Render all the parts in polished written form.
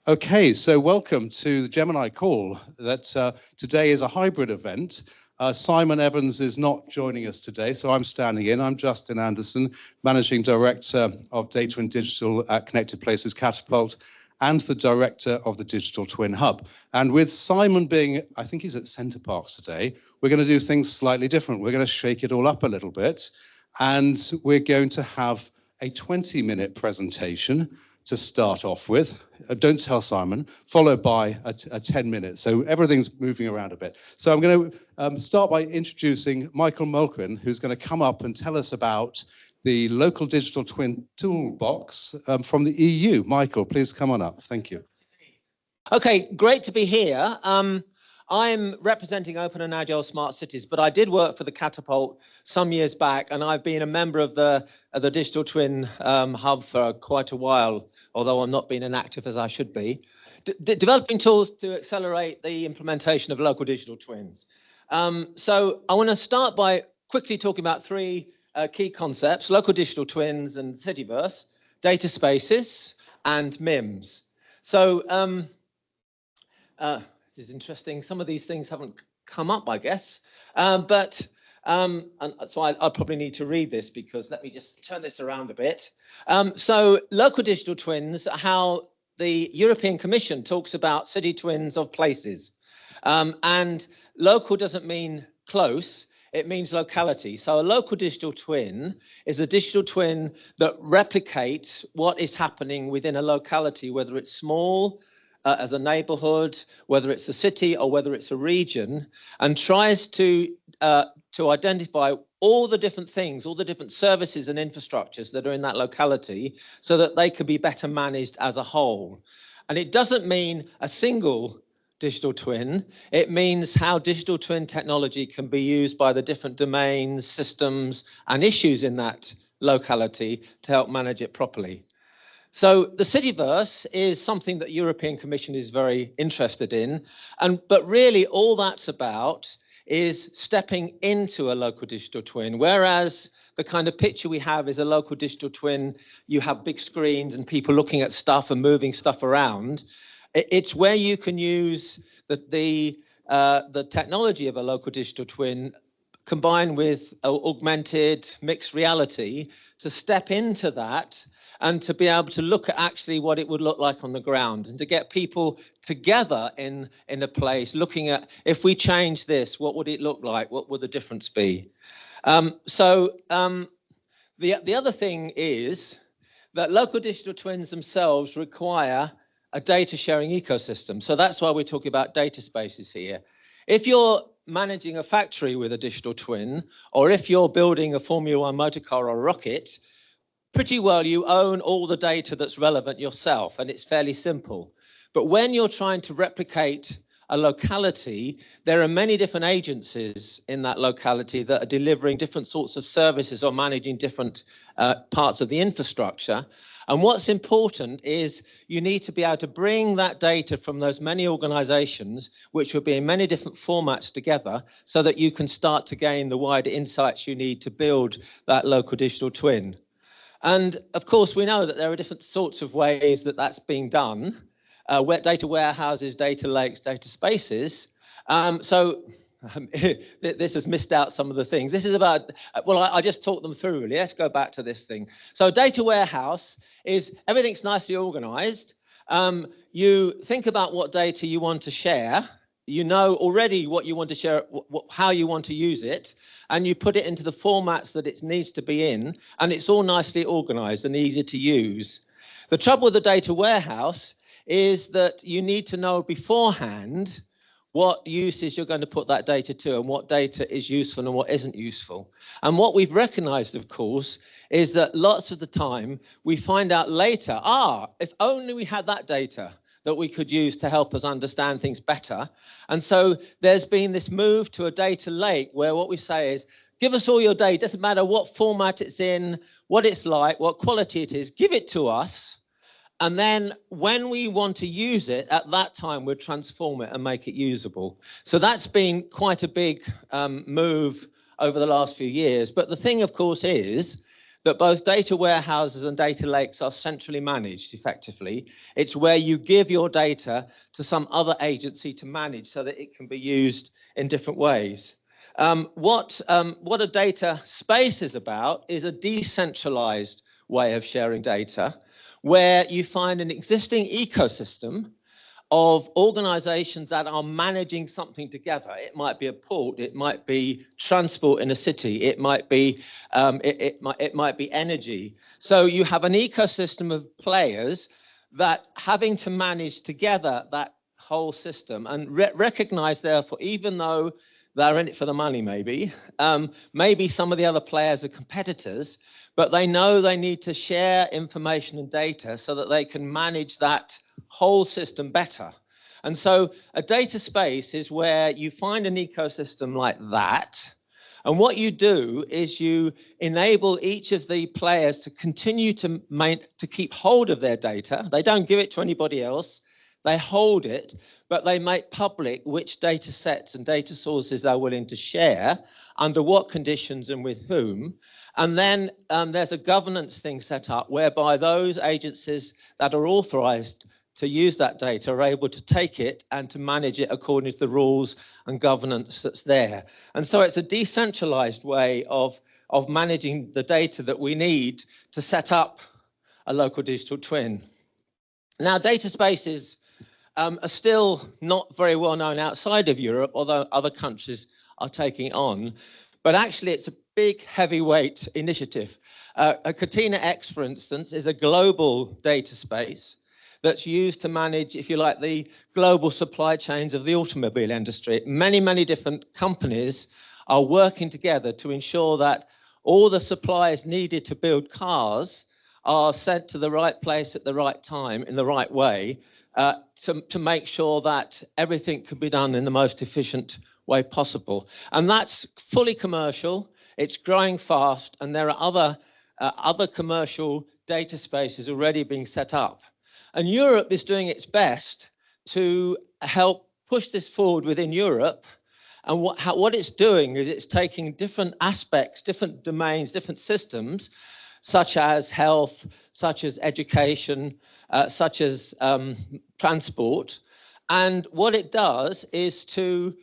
Okay, so welcome to the Gemini call. Today is a hybrid event. Simon Evans is not joining us today, so I'm standing in. I'm Justin Anderson, Managing Director of Data and Digital at Connected Places Catapult, and the Director of the Digital Twin Hub. And with Simon being, I think he's at Center Parcs today, we're going to do things slightly different. We're going to shake it all up a little bit, and we're going to have a 20-minute presentation to start off with, don't tell Simon, followed by a 10 minutes. So everything's moving around a bit. So I'm going to start by introducing Michael Mulquin, who's going to come up and tell us about the local digital twin toolbox from the EU. Michael, please come on up. Thank you. Okay, great to be here. I'm representing Open and Agile Smart Cities, but I did work for the Catapult some years back, and I've been a member of the Digital Twin Hub for quite a while, although I'm not being as active as I should be. Developing tools to accelerate the implementation of local digital twins. So I want to start by quickly talking about three key concepts: local digital twins and Cityverse, data spaces, and MIMS. So is interesting. Some of these things haven't come up, I guess, and so I'll probably need to read this, because let me just turn this around a bit. So local digital twins, how the European Commission talks about city twins of places, and local doesn't mean close, it means locality. So a local digital twin is a digital twin that replicates what is happening within a locality, whether it's small, as a neighborhood, whether it's a city or whether it's a region, and tries to identify all the different things, all the different services and infrastructures that are in that locality, so that they can be better managed as a whole. And it doesn't mean a single digital twin. It means how digital twin technology can be used by the different domains, systems, and issues in that locality to help manage it properly. So the Cityverse is something that the European Commission is very interested in, but really all that's about is stepping into a local digital twin, whereas the kind of picture we have is a local digital twin, you have big screens and people looking at stuff and moving stuff around. It's where you can use the technology of a local digital twin combined with augmented mixed reality to step into that and to be able to look at actually what it would look like on the ground, and to get people together in a place looking at, if we change this, what would it look like? What would the difference be? The other thing is that local digital twins themselves require a data sharing ecosystem. So that's why we're talking about data spaces here. If you're managing a factory with a digital twin, or if you're building a Formula One motor car or a rocket, pretty well you own all the data that's relevant yourself, and it's fairly simple. But when you're trying to replicate a locality, there are many different agencies in that locality that are delivering different sorts of services or managing different parts of the infrastructure. And what's important is you need to be able to bring that data from those many organizations, which will be in many different formats, together, so that you can start to gain the wider insights you need to build that local digital twin. And of course, we know that there are different sorts of ways that that's being done. Data warehouses, data lakes, data spaces. This has missed out some of the things. This is about, well, I just talked them through, really. Let's go back to this thing. So data warehouse is everything's nicely organized. You think about what data you want to share. You know already what you want to share, how you want to use it, and you put it into the formats that it needs to be in, and it's all nicely organized and easy to use. The trouble with the data warehouse is that you need to know beforehand what uses you're going to put that data to, and what data is useful and what isn't useful. And what we've recognized, of course, is that lots of the time we find out later, if only we had that data that we could use to help us understand things better. And so there's been this move to a data lake where what we say is, give us all your data, doesn't matter what format it's in, what it's like, what quality it is, give it to us. And then when we want to use it, at that time, we'll transform it and make it usable. So that's been quite a big move over the last few years. But the thing, of course, is that both data warehouses and data lakes are centrally managed effectively. It's where you give your data to some other agency to manage so that it can be used in different ways. What a data space is about is a decentralized way of sharing data, where you find an existing ecosystem of organizations that are managing something together. It might be a port, it might be transport in a city, it might be energy. So you have an ecosystem of players that having to manage together that whole system and recognize, therefore, even though they're in it for the money, maybe some of the other players are competitors, but they know they need to share information and data so that they can manage that whole system better. And so a data space is where you find an ecosystem like that. And what you do is you enable each of the players to continue to keep hold of their data. They don't give it to anybody else. They hold it, but they make public which data sets and data sources they're willing to share, under what conditions and with whom. And then there's a governance thing set up whereby those agencies that are authorized to use that data are able to take it and to manage it according to the rules and governance that's there. And so it's a decentralized way of managing the data that we need to set up a local digital twin. Now, data spaces are still not very well known outside of Europe, although other countries are taking it on. But actually, it's a big heavyweight initiative. Catena X, for instance, is a global data space that's used to manage, if you like, the global supply chains of the automobile industry. Many, many different companies are working together to ensure that all the supplies needed to build cars are sent to the right place at the right time in the right way, to make sure that everything can be done in the most efficient way possible. And that's fully commercial, it's growing fast, and there are other commercial data spaces already being set up. And Europe is doing its best to help push this forward within Europe. And what it's doing is it's taking different aspects, different domains, different systems, such as health, such as education, such as transport. And what it does is to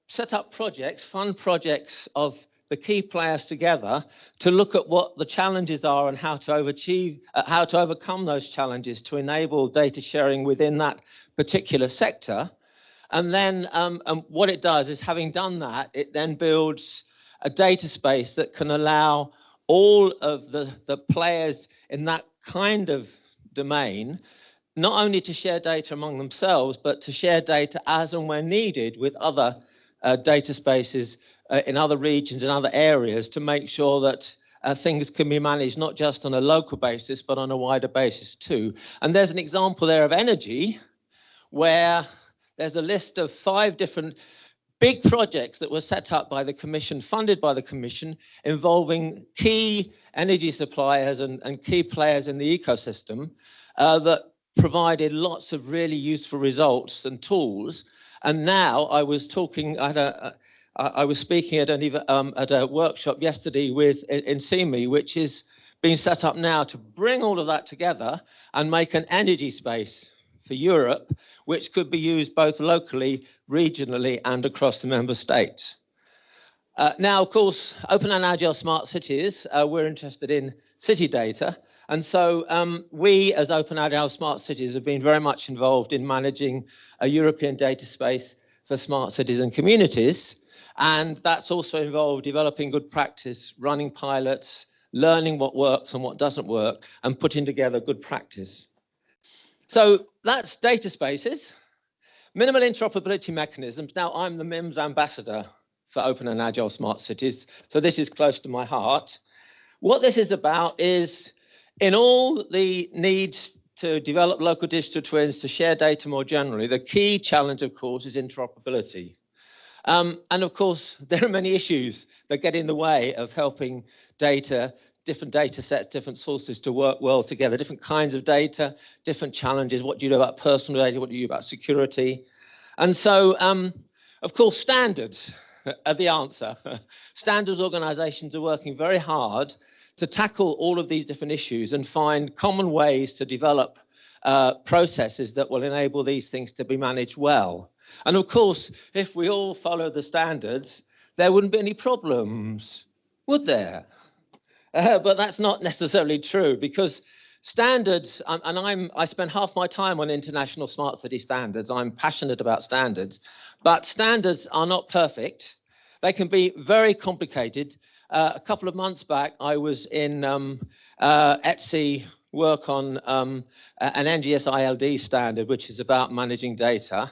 set up projects, fund projects of the key players together to look at what the challenges are and how to overcome those challenges to enable data sharing within that particular sector. And then what it does is, having done that, it then builds a data space that can allow all of the players in that kind of domain not only to share data among themselves, but to share data as and when needed with other data spaces in other regions and other areas, to make sure that things can be managed not just on a local basis, but on a wider basis too. And there's an example there of energy, where there's a list of 5 different big projects that were set up by the Commission, funded by the Commission, involving key energy suppliers and key players in the ecosystem that provided lots of really useful results and tools. And now I was talking at I was speaking at a workshop yesterday in CME, which is being set up now to bring all of that together and make an energy space for Europe, which could be used both locally, regionally, and across the member states. Now, of course, Open and Agile Smart Cities, we're interested in city data. And so we, as Open Agile Smart Cities, have been very much involved in managing a European data space for smart cities and communities. And that's also involved developing good practice, running pilots, learning what works and what doesn't work, and putting together good practice. So that's data spaces. Minimal interoperability mechanisms. Now, I'm the MIMS ambassador for Open and Agile Smart Cities, so this is close to my heart. What this is about is, in all the needs to develop local digital twins, to share data more generally, the key challenge, of course, is interoperability. And of course, there are many issues that get in the way of helping data, different data sets, different sources to work well together, different kinds of data, different challenges. What do you do about personal data? What do you do about security? And so, of course, standards are the answer. Standards organizations are working very hard to tackle all of these different issues and find common ways to develop processes that will enable these things to be managed well. And of course, if we all follow the standards, there wouldn't be any problems, would there? But that's not necessarily true, because standards, and I spend half my time on international smart city standards. I'm passionate about standards, but standards are not perfect. They can be very complicated. A couple of months back, I was in ETSI work on an NGS ILD standard, which is about managing data.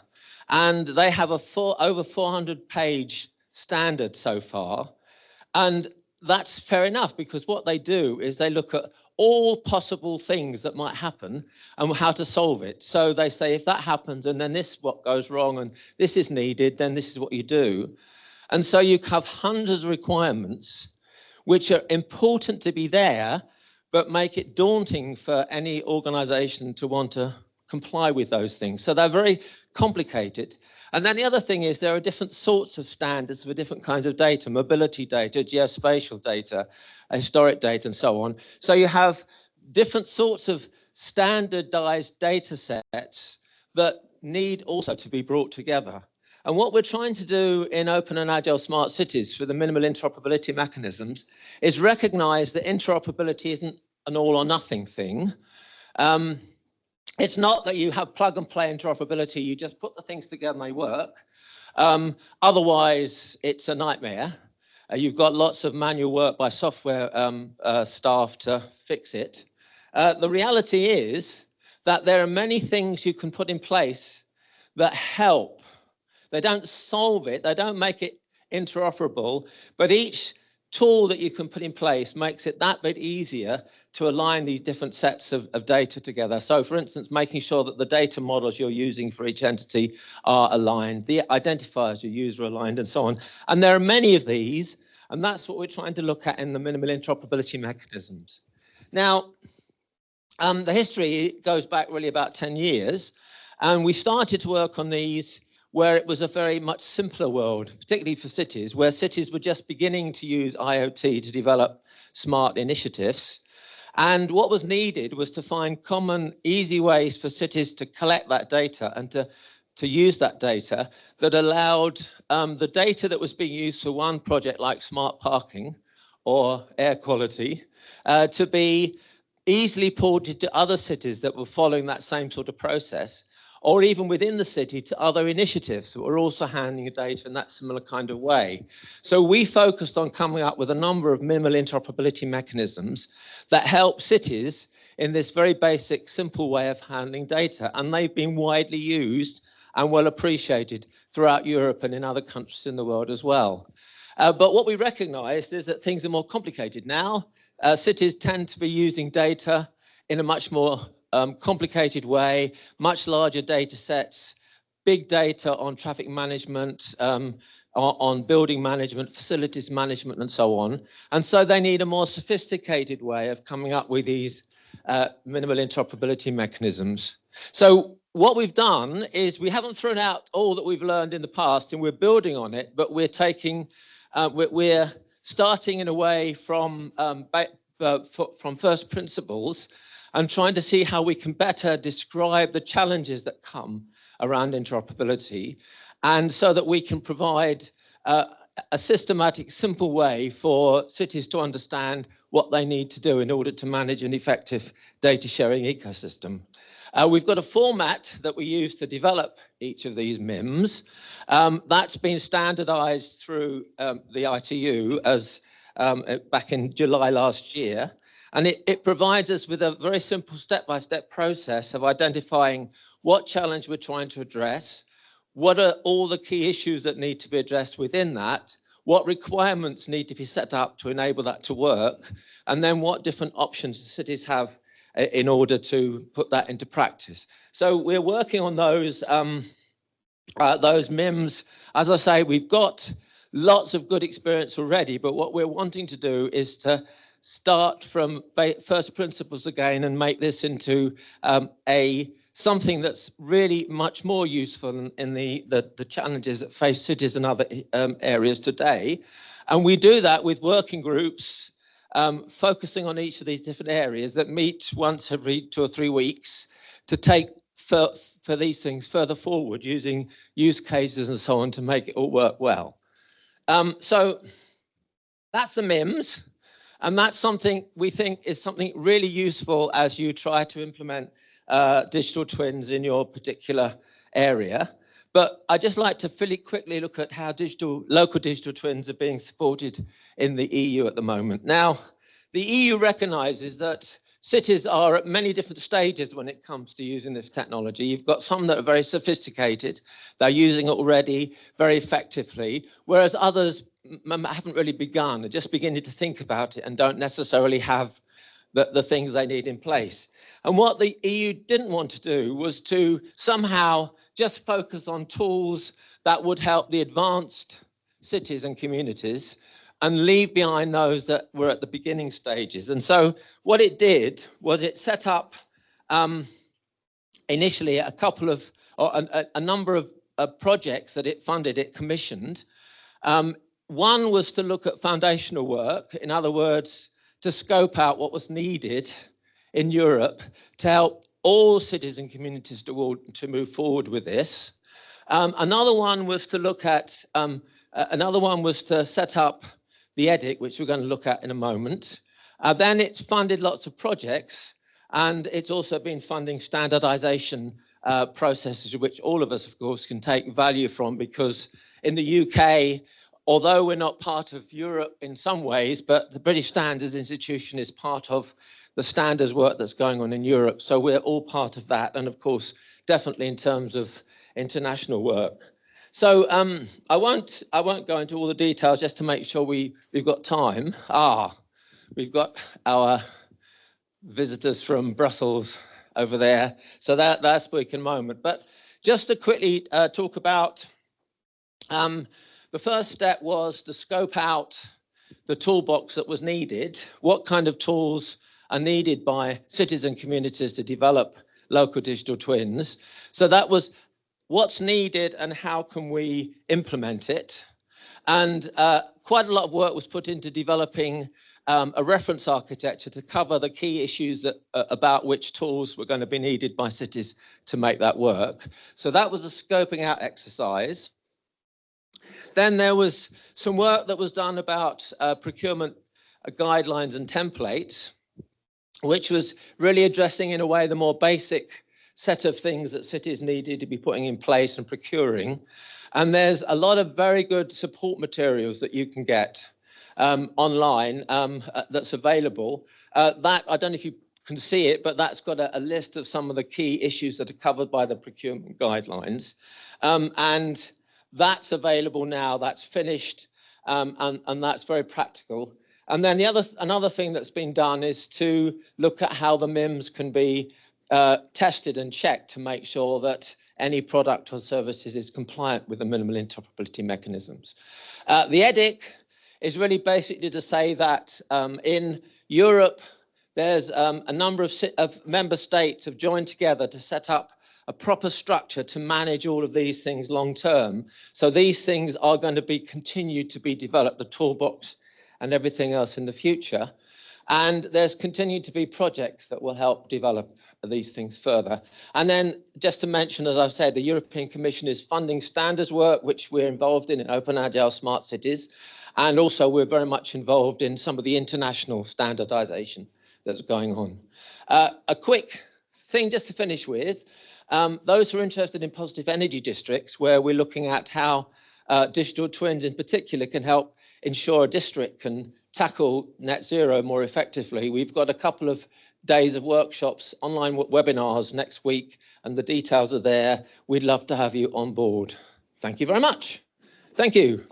And they have a over 400-page standard so far. And that's fair enough, because what they do is they look at all possible things that might happen and how to solve it. So they say, if that happens and then this what goes wrong and this is needed, then this is what you do. And so you have hundreds of requirements which are important to be there, but make it daunting for any organization to want to comply with those things. So they're very complicated. And then the other thing is there are different sorts of standards for different kinds of data, mobility data, geospatial data, historic data, and so on. So you have different sorts of standardized data sets that need also to be brought together. And what we're trying to do in open and agile smart cities for the minimal interoperability mechanisms is recognize that interoperability isn't an all or nothing thing. It's not that you have plug and play interoperability, you just put the things together and they work. Otherwise, it's a nightmare. You've got lots of manual work by software staff to fix it. The reality is that there are many things you can put in place that help. They don't solve it, they don't make it interoperable, but each tool that you can put in place makes it that bit easier to align these different sets of data together. So for instance, making sure that the data models you're using for each entity are aligned, the identifiers you use are aligned, and so on. And there are many of these, and that's what we're trying to look at in the minimal interoperability mechanisms. Now, the history goes back really about 10 years, and we started to work on these where it was a very much simpler world, particularly for cities, where cities were just beginning to use IoT to develop smart initiatives. And what was needed was to find common, easy ways for cities to collect that data and to use that data that allowed the data that was being used for one project like smart parking or air quality to be easily ported to other cities that were following that same sort of process, or even within the city to other initiatives that were also handling data in that similar kind of way. So we focused on coming up with a number of minimal interoperability mechanisms that help cities in this very basic, simple way of handling data. And they've been widely used and well appreciated throughout Europe and in other countries in the world as well. But what we recognized is that things are more complicated now. Cities tend to be using data in a much more complicated way, much larger data sets, big data on traffic management, on building management, facilities management, and so on. And so they need a more sophisticated way of coming up with these minimal interoperability mechanisms. So what we've done is we haven't thrown out all that we've learned in the past, and we're building on it, but we're taking, we're starting in a way from first principles and trying to see how we can better describe the challenges that come around interoperability, and so that we can provide a systematic, simple way for cities to understand what they need to do in order to manage an effective data sharing ecosystem. We've got a format that we use to develop each of these MIMs. That's been standardized through the ITU as back in July last year. And it provides us with a very simple step-by-step process of identifying what challenge we're trying to address, what are all the key issues that need to be addressed within that, what requirements need to be set up to enable that to work, and then what different options cities have in order to put that into practice. So we're working on those MIMs. As I say, we've got lots of good experience already, but what we're wanting to do is to start from first principles again and make this into something that's really much more useful in the challenges that face cities and other areas today. And we do that with working groups focusing on each of these different areas that meet once every 2 or 3 weeks to take for these things further forward using use cases and so on to make it all work well. So that's the MIMS, and that's something we think is something really useful as you try to implement digital twins in your particular area. But I'd just like to fairly quickly look at how local digital twins are being supported in the EU at the moment. Now, the EU recognizes that cities are at many different stages when it comes to using this technology. You've got some that are very sophisticated. They're using it already very effectively, whereas others haven't really begun. They're just beginning to think about it and don't necessarily have the things they need in place. And what the EU didn't want to do was to somehow just focus on tools that would help the advanced cities and communities and leave behind those that were at the beginning stages. And so what it did was it set up initially a number of projects that it funded, it commissioned. One was to look at foundational work, in other words, to scope out what was needed in Europe to help all cities and communities to move forward with this. Another one was to look at, another one was to set up the EDIC, which we're going to look at in a moment. Then it's funded lots of projects, and it's also been funding standardization processes, which all of us, of course, can take value from, because in the UK, although we're not part of Europe in some ways, but the British Standards Institution is part of the standards work that's going on in Europe. So we're all part of that. And of course, definitely in terms of international work. So I won't go into all the details just to make sure we've got time. We've got our visitors from Brussels over there. So that's a quick moment. But just to quickly talk about the first step was to scope out the toolbox that was needed. What kind of tools are needed by cities and communities to develop local digital twins? So that was what's needed and how can we implement it? And quite a lot of work was put into developing a reference architecture to cover the key issues about which tools were going to be needed by cities to make that work. So that was a scoping out exercise. Then there was some work that was done about procurement guidelines and templates, which was really addressing in a way the more basic set of things that cities needed to be putting in place and procuring. And there's a lot of very good support materials that you can get online that's available. That, I don't know if you can see it, but that's got a list of some of the key issues that are covered by the procurement guidelines. And that's available now, that's finished, and that's very practical. And then another thing that's been done is to look at how the MIMS can be tested and checked to make sure that any product or services is compliant with the minimal interoperability mechanisms. The EDIC is really basically to say that in Europe, there's a number of member states have joined together to set up a proper structure to manage all of these things long term. So these things are going to be continued to be developed, the toolbox and everything else in the future. And there's continued to be projects that will help develop these things further. And then just to mention, as I've said, the European Commission is funding standards work, which we're involved in Open Agile Smart Cities. And also we're very much involved in some of the international standardization that's going on. A quick thing just to finish with, those who are interested in positive energy districts, where we're looking at how digital twins in particular can help ensure a district can tackle net zero more effectively. We've got a couple of days of workshops, online webinars next week, and the details are there. We'd love to have you on board. Thank you very much. Thank you.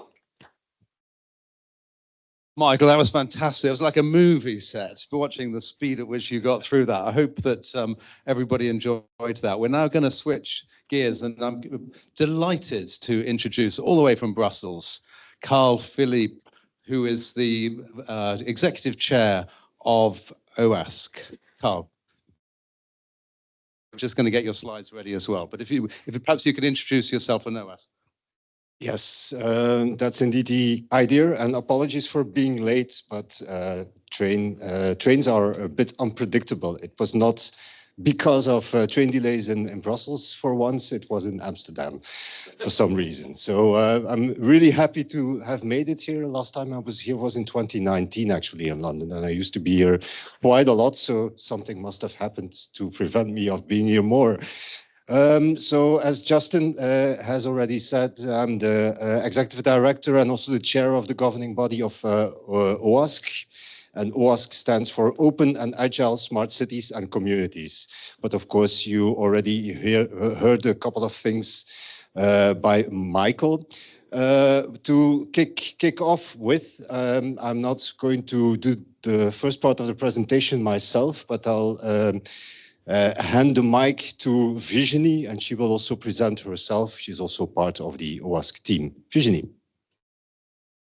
Michael, that was fantastic. It was like a movie set, watching the speed at which you got through that. I hope that everybody enjoyed that. We're now going to switch gears, and I'm delighted to introduce all the way from Brussels, Carl Philippe, who is the executive chair of OASC. Carl. I'm just going to get your slides ready as well. But if perhaps you could introduce yourself and OASC. Yes, that's indeed the idea, and apologies for being late, but trains are a bit unpredictable. It was not because of train delays in Brussels for once, it was in Amsterdam for some reason. So I'm really happy to have made it here. Last time I was here was in 2019, actually, in London, and I used to be here quite a lot, so something must have happened to prevent me of being here more. So as Justin has already said, I'm the executive director and also the chair of the governing body of OASC. And OASC stands for Open and Agile Smart Cities and Communities. But of course, you already heard a couple of things by Michael. To kick off with, I'm not going to do the first part of the presentation myself, but I'll hand the mic to Virginie, and she will also present herself. She's also part of the OASC team. Virginie.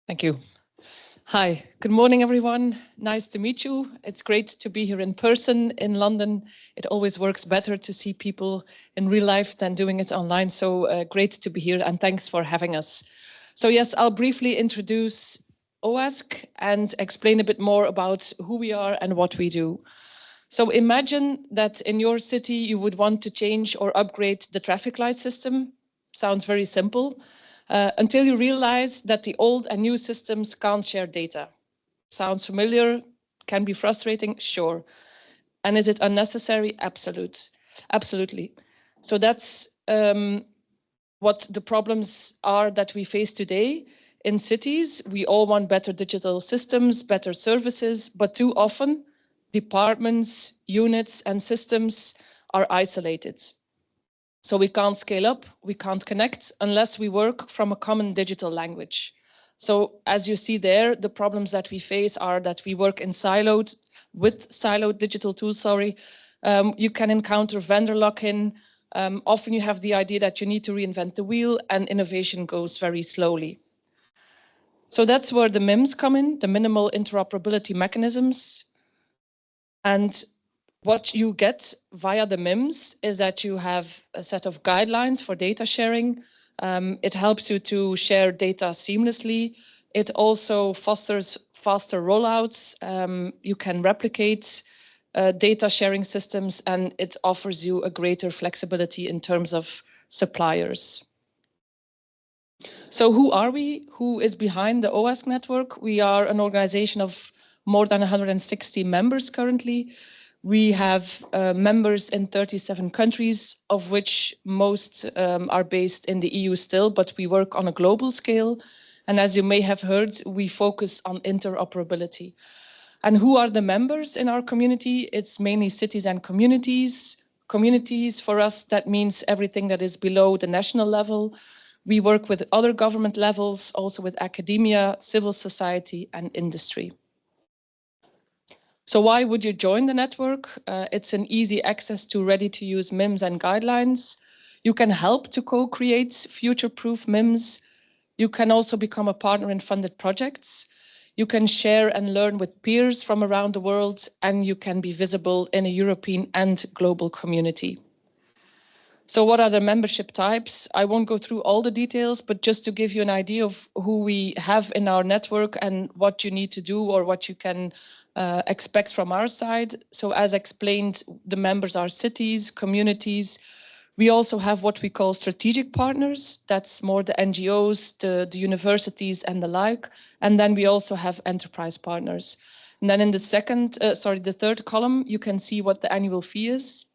Thank you. Hi, good morning, everyone. Nice to meet you. It's great to be here in person in London. It always works better to see people in real life than doing it online. So great to be here, and thanks for having us. So yes, I'll briefly introduce OASC and explain a bit more about who we are and what we do. So imagine that in your city, you would want to change or upgrade the traffic light system. Sounds very simple, until you realize that the old and new systems can't share data. Sounds familiar, can be frustrating, sure. And is it unnecessary? Absolutely. So that's what the problems are that we face today. In cities, we all want better digital systems, better services, but too often, departments, units, and systems are isolated. So we can't scale up, we can't connect unless we work from a common digital language. So as you see there, the problems that we face are that we work in with siloed digital tools, you can encounter vendor lock-in. Often you have the idea that you need to reinvent the wheel, and innovation goes very slowly. So that's where the MIMs come in, the minimal interoperability mechanisms. And what you get via the MIMS is that you have a set of guidelines for data sharing. It helps you to share data seamlessly. It also fosters faster rollouts. You can replicate data sharing systems, and it offers you a greater flexibility in terms of suppliers. So who are we? Who is behind the OASC network? We are an organization of more than 160 members currently. We have members in 37 countries, of which most are based in the EU still, but we work on a global scale. And as you may have heard, we focus on interoperability. And who are the members in our community? It's mainly cities and communities. Communities, for us, that means everything that is below the national level. We work with other government levels, also with academia, civil society, and industry. So why would you join the network? It's an easy access to ready-to-use MIMs and guidelines. You can help to co-create future-proof MIMs. You can also become a partner in funded projects. You can share and learn with peers from around the world, and you can be visible in a European and global community. So what are the membership types? I won't go through all the details, but just to give you an idea of who we have in our network and what you need to do or what you can expect from our side. So as explained, the members are cities, communities. We also have what we call strategic partners. That's more the NGOs, the universities and the like. And then we also have enterprise partners. And then in the third column, you can see what the annual fee is.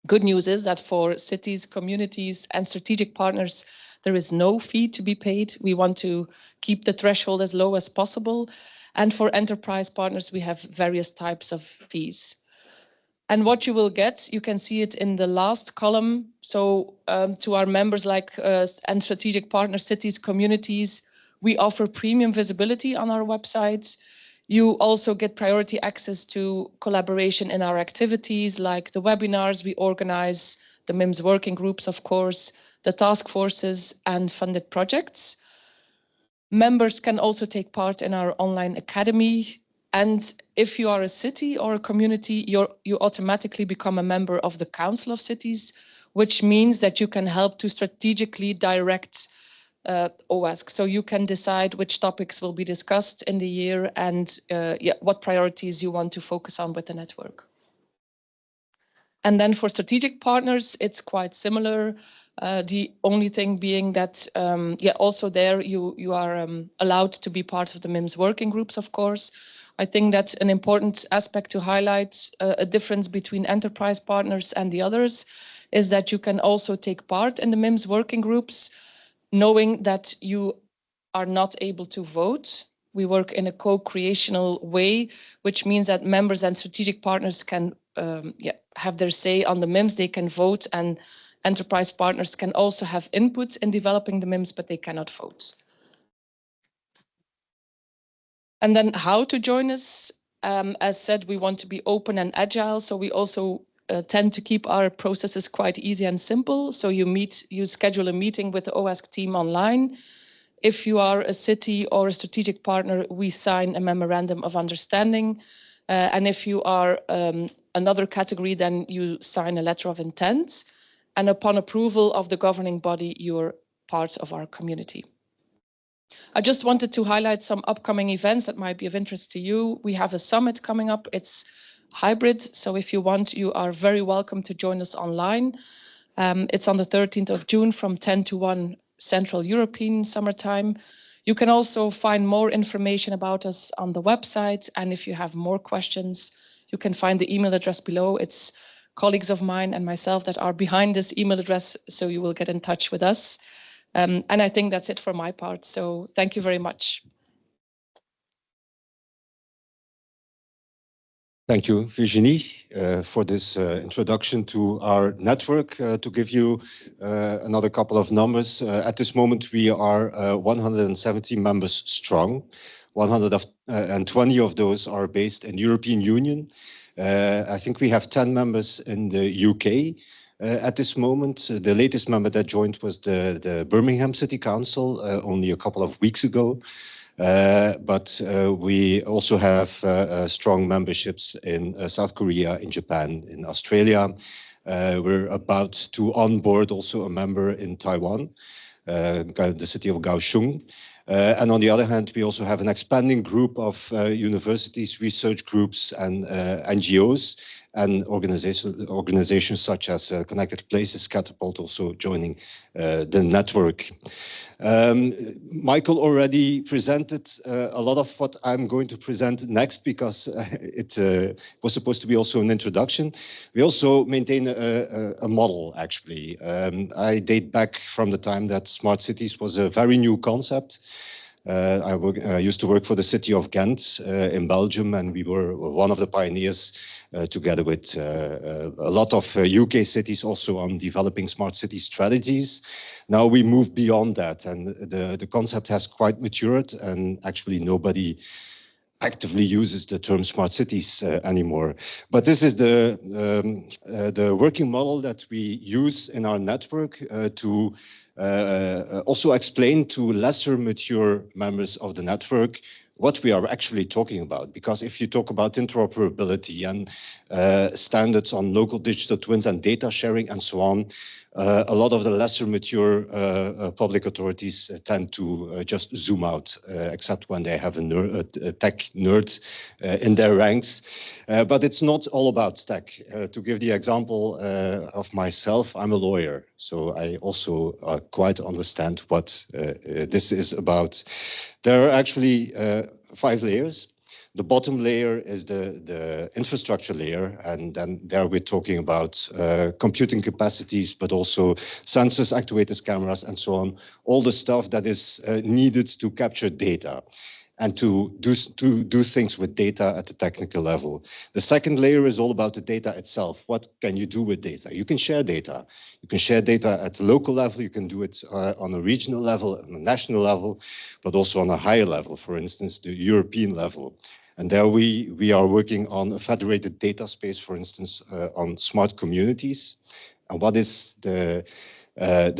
Good news is that for cities, communities and strategic partners, there is no fee to be paid. We want to keep the threshold as low as possible. And for enterprise partners, we have various types of fees. And what you will get, you can see it in the last column. So to our members and strategic partner cities, communities, we offer premium visibility on our website. You also get priority access to collaboration in our activities, like the webinars we organize, the MIMS working groups, of course, the task forces and funded projects. Members can also take part in our online academy. And if you are a city or a community, you automatically become a member of the Council of Cities, which means that you can help to strategically direct OASC. So you can decide which topics will be discussed in the year and what priorities you want to focus on with the network. And then for strategic partners, it's quite similar. The only thing being that, also there you are allowed to be part of the MIMS working groups, of course. I think that's an important aspect to highlight. A difference between enterprise partners and the others is that you can also take part in the MIMS working groups, knowing that you are not able to vote. We work in a co-creational way, which means that members and strategic partners can have their say on the MIMS. They can vote, and enterprise partners can also have input in developing the MIMS, but they cannot vote. And then how to join us? As said, we want to be open and agile, so we also tend to keep our processes quite easy and simple. So you schedule a meeting with the OASC team online. If you are a city or a strategic partner, we sign a memorandum of understanding. And if you are another category, then you sign a letter of intent. And upon approval of the governing body, you're part of our community. I just wanted to highlight some upcoming events that might be of interest to you. We have a summit coming up. It's hybrid, so if you want, you are very welcome to join us online. It's on the 13th of June from 10 to 1 Central European summertime. You can also find more information about us on the website, and if you have more questions, you can find the email address below. It's colleagues of mine and myself that are behind this email address, so you will get in touch with us. And I think that's it for my part, so thank you very much. Thank you, Virginie, for this introduction to our network. To give you another couple of numbers, at this moment we are 170 members strong. 120 of those are based in European Union. I think we have 10 members in the UK. At this moment, the latest member that joined was the Birmingham City Council only a couple of weeks ago. But we also have strong memberships in South Korea, in Japan, in Australia. We're about to onboard also a member in Taiwan, the city of Kaohsiung. And on the other hand, we also have an expanding group of universities, research groups, and NGOs, and organizations such as Connected Places, Catapult, also joining the network. Michael already presented a lot of what I'm going to present next, because it was supposed to be also an introduction. We also maintain a model, actually. I date back from the time that smart cities was a very new concept. I used to work for the city of Ghent in Belgium, and we were one of the pioneers together with a lot of UK cities also on developing smart city strategies. Now we move beyond that, and the concept has quite matured, and actually nobody actively uses the term smart cities anymore. But this is the working model that we use in our network to also explain to lesser mature members of the network what we are actually talking about. Because if you talk about interoperability and standards on local digital twins and data sharing and so on, a lot of the lesser mature public authorities tend to just zoom out, except when they have a tech nerd in their ranks. But it's not all about tech. To give the example of myself, I'm a lawyer, so I also quite understand what this is about. There are actually 5 layers. The bottom layer is the infrastructure layer, and then there we're talking about computing capacities, but also sensors, actuators, cameras, and so on. All the stuff that is needed to capture data and to do things with data at the technical level. The second layer is all about the data itself. What can you do with data? You can share data. You can share data at the local level. You can do it on a regional level, on a national level, but also on a higher level, for instance, the European level. And there we are working on a federated data space, for instance, on smart communities. And what is the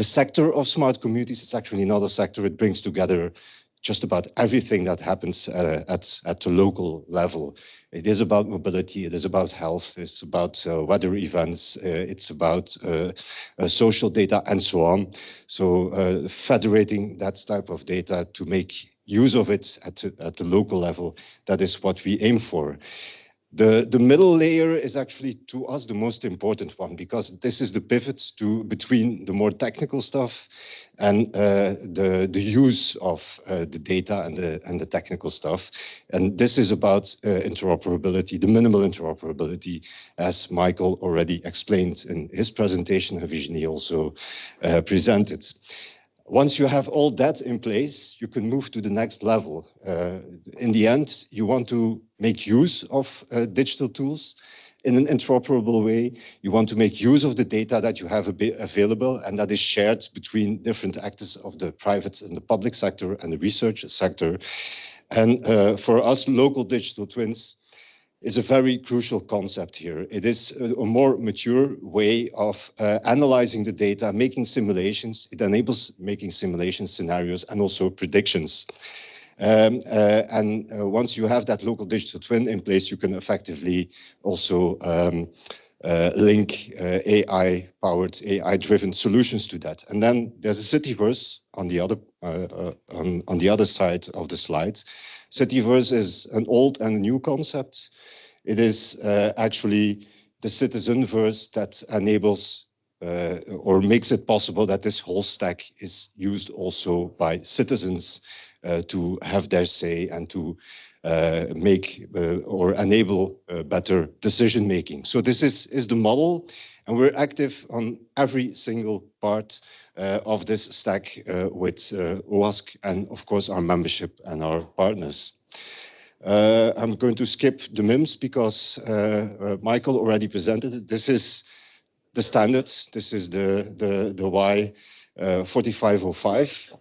sector of smart communities? It's actually another sector. It brings together just about everything that happens at the local level. It is about mobility, it is about health, it's about weather events, it's about social data and so on. So federating that type of data to make use of it at the local level, that is what we aim for. The middle layer is actually, to us, the most important one, because this is the pivot between the more technical stuff and the use of the data and the technical stuff. And this is about interoperability, the minimal interoperability, as Michael already explained in his presentation, and Virginie also presented. Once you have all that in place, you can move to the next level. In the end, you want to make use of digital tools in an interoperable way. You want to make use of the data that you have available and that is shared between different actors of the private and the public sector and the research sector. And for us, local digital twins is a very crucial concept here. It is a more mature way of analyzing the data, making simulations. It enables making simulation scenarios and also predictions. Once you have that local digital twin in place, you can effectively also link AI-powered, AI-driven solutions to that. And then there's a cityverse on the other side of the slide. Cityverse is an old and a new concept. It is actually the citizenverse that enables or makes it possible that this whole stack is used also by citizens to have their say and to make or enable better decision making. So this is the model, and we're active on every single part of this stack with OASC and of course our membership and our partners. I'm going to skip the MIMS because Michael already presented it. This is the standards. This is the Y 4505.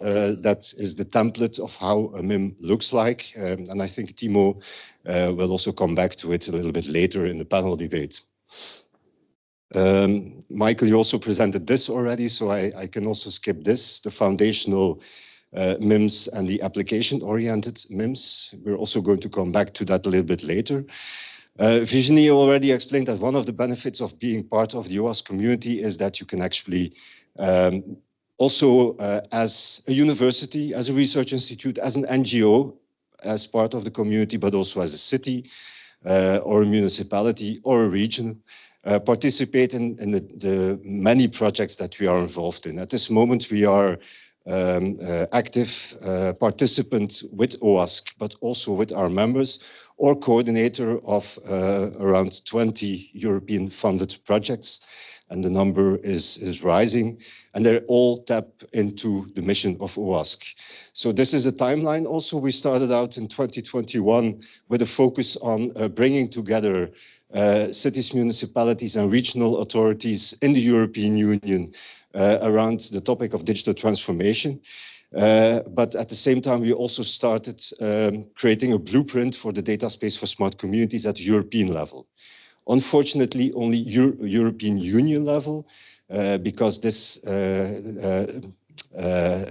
That is the template of how a MIM looks like. And I think Timo will also come back to it a little bit later in the panel debate. Michael, you also presented this already, so I can also skip this, the foundational MIMS and the application-oriented MIMS. We're also going to come back to that a little bit later. Virginie already explained that one of the benefits of being part of the OASC community is that you can actually also as a university, as a research institute, as an NGO, as part of the community, but also as a city or a municipality or a region, participate in the many projects that we are involved in. At this moment, we are active participant with OASC, but also with our members, or coordinator of around 20 European funded projects. And the number is rising, and they all tap into the mission of OASC. So this is a timeline also. We started out in 2021 with a focus on bringing together cities, municipalities, and regional authorities in the European Union around the topic of digital transformation. But at the same time, we also started creating a blueprint for the data space for smart communities at the European level. Unfortunately, only European Union level, because this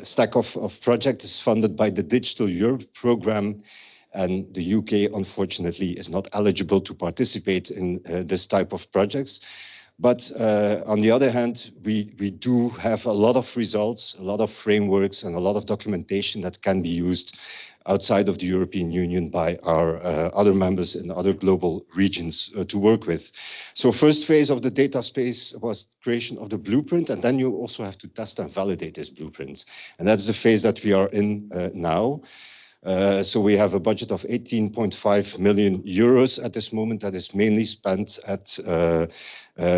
stack of projects is funded by the Digital Europe program, and the UK, unfortunately, is not eligible to participate in this type of projects. But on the other hand, we do have a lot of results, a lot of frameworks, and a lot of documentation that can be used outside of the European Union by our other members in other global regions to work with. So first phase of the data space was creation of the blueprint, and then you also have to test and validate this blueprint. And that's the phase that we are in now. So we have a budget of 18.5 million euros at this moment that is mainly spent at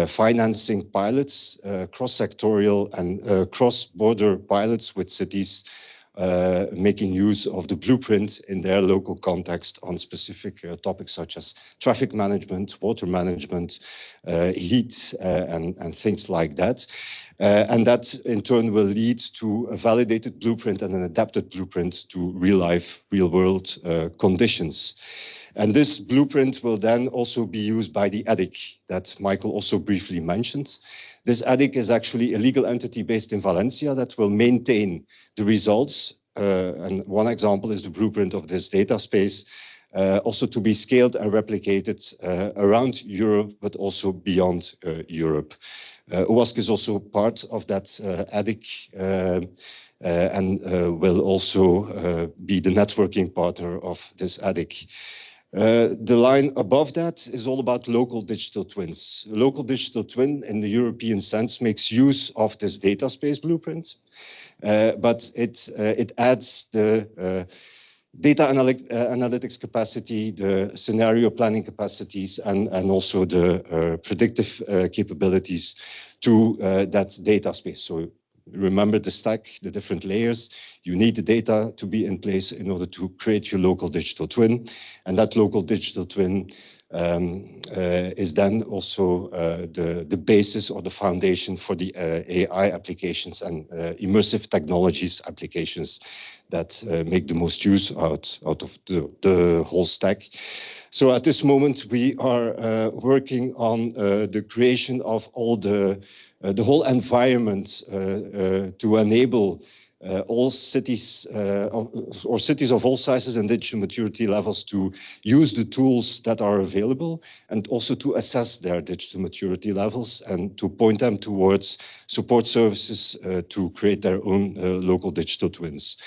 financing pilots, cross-sectorial and cross-border pilots with cities, making use of the blueprint in their local context on specific topics such as traffic management, water management, heat, and things like that. And that in turn will lead to a validated blueprint and an adapted blueprint to real-life, real-world conditions. And this blueprint will then also be used by the EDIC that Michael also briefly mentioned. This EDIC is actually a legal entity based in Valencia that will maintain the results and one example is the blueprint of this data space, also to be scaled and replicated around Europe, but also beyond Europe. OASC is also part of that ADIC and will also be the networking partner of this ADIC. The line above that is all about local digital twins. Local digital twin in the European sense makes use of this data space blueprint, but it adds the data analytics capacity, the scenario planning capacities, and also the predictive capabilities to that data space. So remember the stack, the different layers. You need the data to be in place in order to create your local digital twin. And that local digital twin is then also the basis or the foundation for the AI applications and immersive technologies applications that make the most use out of the whole stack. So at this moment, we are working on the creation of all the whole environment to enable all cities or cities of all sizes and digital maturity levels to use the tools that are available and also to assess their digital maturity levels and to point them towards support services to create their own local digital twins.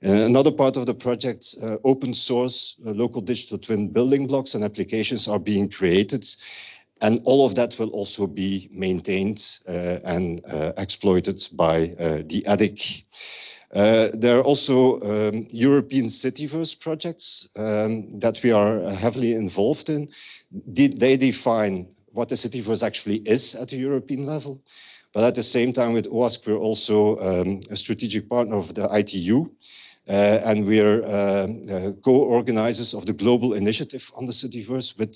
Another part of the project, open source local digital twin building blocks and applications are being created. And all of that will also be maintained and exploited by the ADIC. There are also European Cityverse projects that we are heavily involved in. They define what the Cityverse actually is at the European level. But at the same time, with OASC, we're also a strategic partner of the ITU. And we're co-organizers of the global initiative on the Cityverse with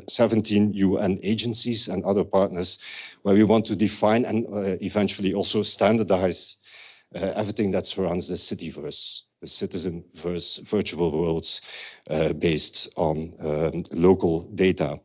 17 UN agencies and other partners, where we want to define and eventually also standardize everything that surrounds the Cityverse, the citizen-verse virtual worlds based on local data.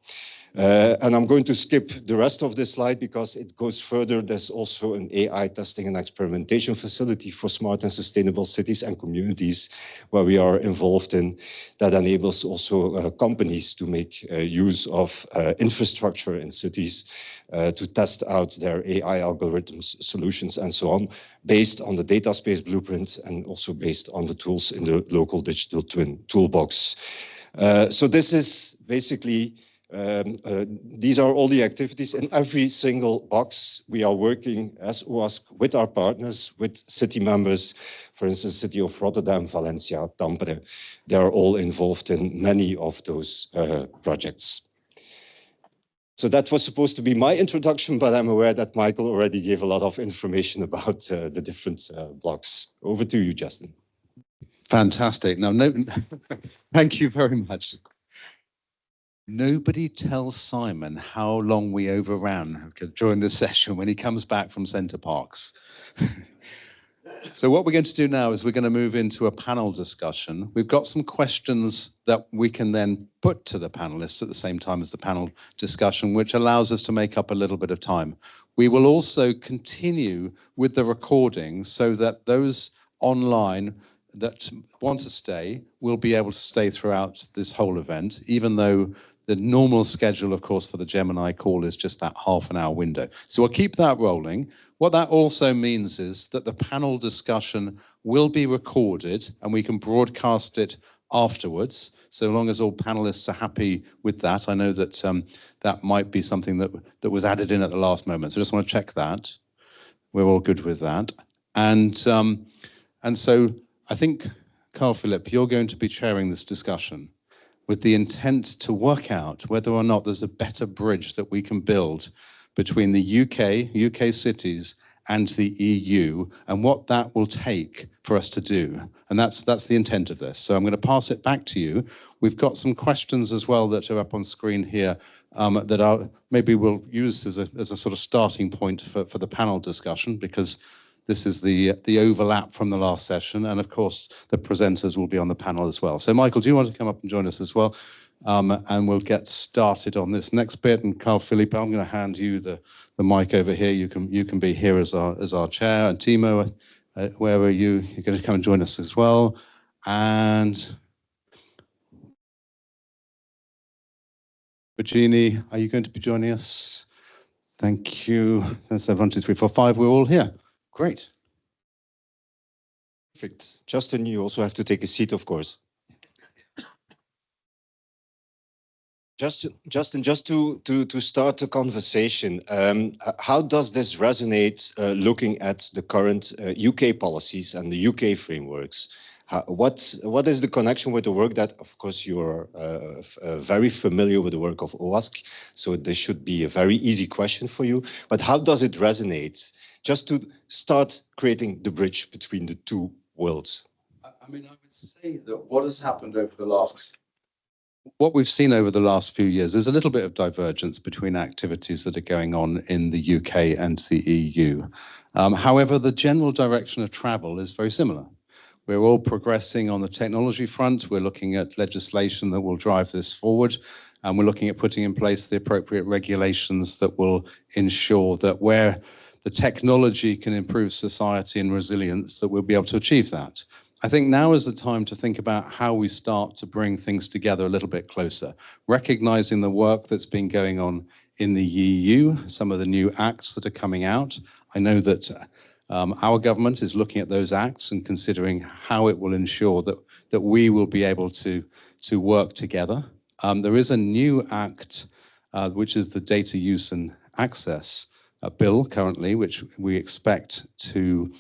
And I'm going to skip the rest of this slide because it goes further. There's also an AI testing and experimentation facility for smart and sustainable cities and communities where we are involved in that enables also companies to make use of infrastructure in cities to test out their AI algorithms, solutions, and so on, based on the data space blueprint and also based on the tools in the local digital twin toolbox. So this is basically these are all the activities. In every single box, we are working as OASC with our partners, with city members, for instance, City of Rotterdam, Valencia, Tampere. They are all involved in many of those projects. So that was supposed to be my introduction, but I'm aware that Michael already gave a lot of information about the different blocks. Over to you, Justin. Fantastic. Now, no, thank you very much. Nobody tells Simon how long we overran during this session when he comes back from Center Parcs. So what we're going to do now is we're going to move into a panel discussion. We've got some questions that we can then put to the panelists at the same time as the panel discussion, which allows us to make up a little bit of time. We will also continue with the recording so that those online that want to stay will be able to stay throughout this whole event, even though the normal schedule, of course, for the Gemini call is just that half-an-hour window. So we'll keep that rolling. What that also means is that the panel discussion will be recorded and we can broadcast it afterwards, so long as all panelists are happy with that. I know that that might be something that was added in at the last moment. So I just want to check that. We're all good with that. And so I think, Carl Philip, you're going to be chairing this discussion with the intent to work out whether or not there's a better bridge that we can build between the UK cities and the EU, and what that will take for us to do. And that's the intent of this. So I'm going to pass it back to you. We've got some questions as well that are up on screen here that are maybe we'll use as a sort of starting point for the panel discussion, because this is the overlap from the last session, and of course the presenters will be on the panel as well. So Michael, do you want to come up and join us as well? And we'll get started on this next bit. And Carl Philip, I'm going to hand you the mic over here. You can be here as our chair, and Timo, where are you? You're going to come and join us as well. And Virginie, are you going to be joining us? Thank you. That's 1, 2, 3, 4, 5. We're all here. Great. Perfect. Justin, you also have to take a seat, of course. Justin, just to start the conversation, how does this resonate looking at the current UK policies and the UK frameworks? What is the connection with the work that, of course, you're very familiar with the work of OASC, so this should be a very easy question for you, but how does it resonate? Just to start creating the bridge between the two worlds. I mean, I would say that what has happened over the last... What we've seen over the last few years is a little bit of divergence between activities that are going on in the UK and the EU. However, the general direction of travel is very similar. We're all progressing on the technology front. We're looking at legislation that will drive this forward, and we're looking at putting in place the appropriate regulations that will ensure that where the technology can improve society and resilience, that we'll be able to achieve that. I think now is the time to think about how we start to bring things together a little bit closer, recognizing the work that's been going on in the EU, some of the new acts that are coming out. I know that our government is looking at those acts and considering how it will ensure that we will be able to work together. There is a new act, which is the Data Use and Access Bill currently, which we expect to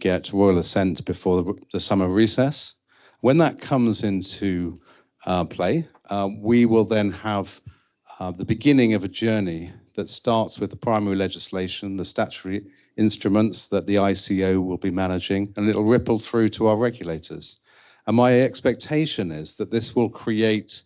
get royal assent before the summer recess. When that comes into play, we will then have the beginning of a journey that starts with the primary legislation, the statutory instruments that the ICO will be managing, and it'll ripple through to our regulators. And my expectation is that this will create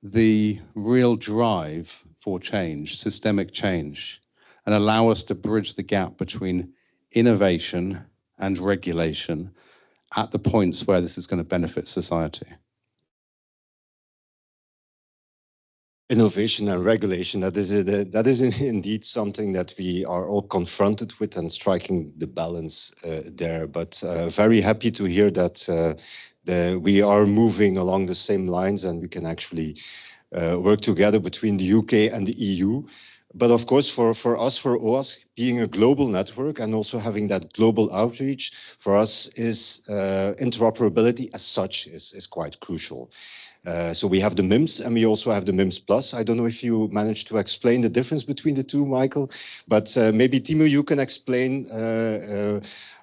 the real drive for change, systemic change, and allow us to bridge the gap between innovation and regulation at the points where this is going to benefit society. Innovation and regulation, that is indeed something that we are all confronted with and striking the balance there. But very happy to hear that we are moving along the same lines and we can actually work together between the UK and the EU. But of course, for us, for OASC, being a global network and also having that global outreach, for us is interoperability as such is quite crucial. So we have the MIMS and we also have the MIMS Plus. I don't know if you managed to explain the difference between the two, Michael, but maybe Timo, you can explain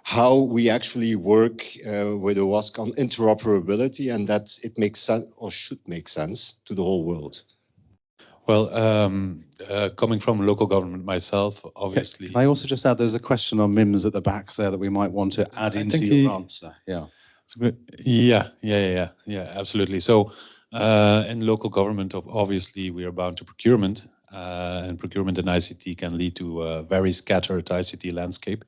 how we actually work with OASC on interoperability and that it makes sense or should make sense to the whole world. Well, coming from local government myself, obviously. Can I also just add, there's a question on MIMS at the back there that we might want to add into your answer. Yeah. Yeah, absolutely. So in local government, obviously, we are bound to procurement, and procurement in ICT can lead to a very scattered ICT landscape,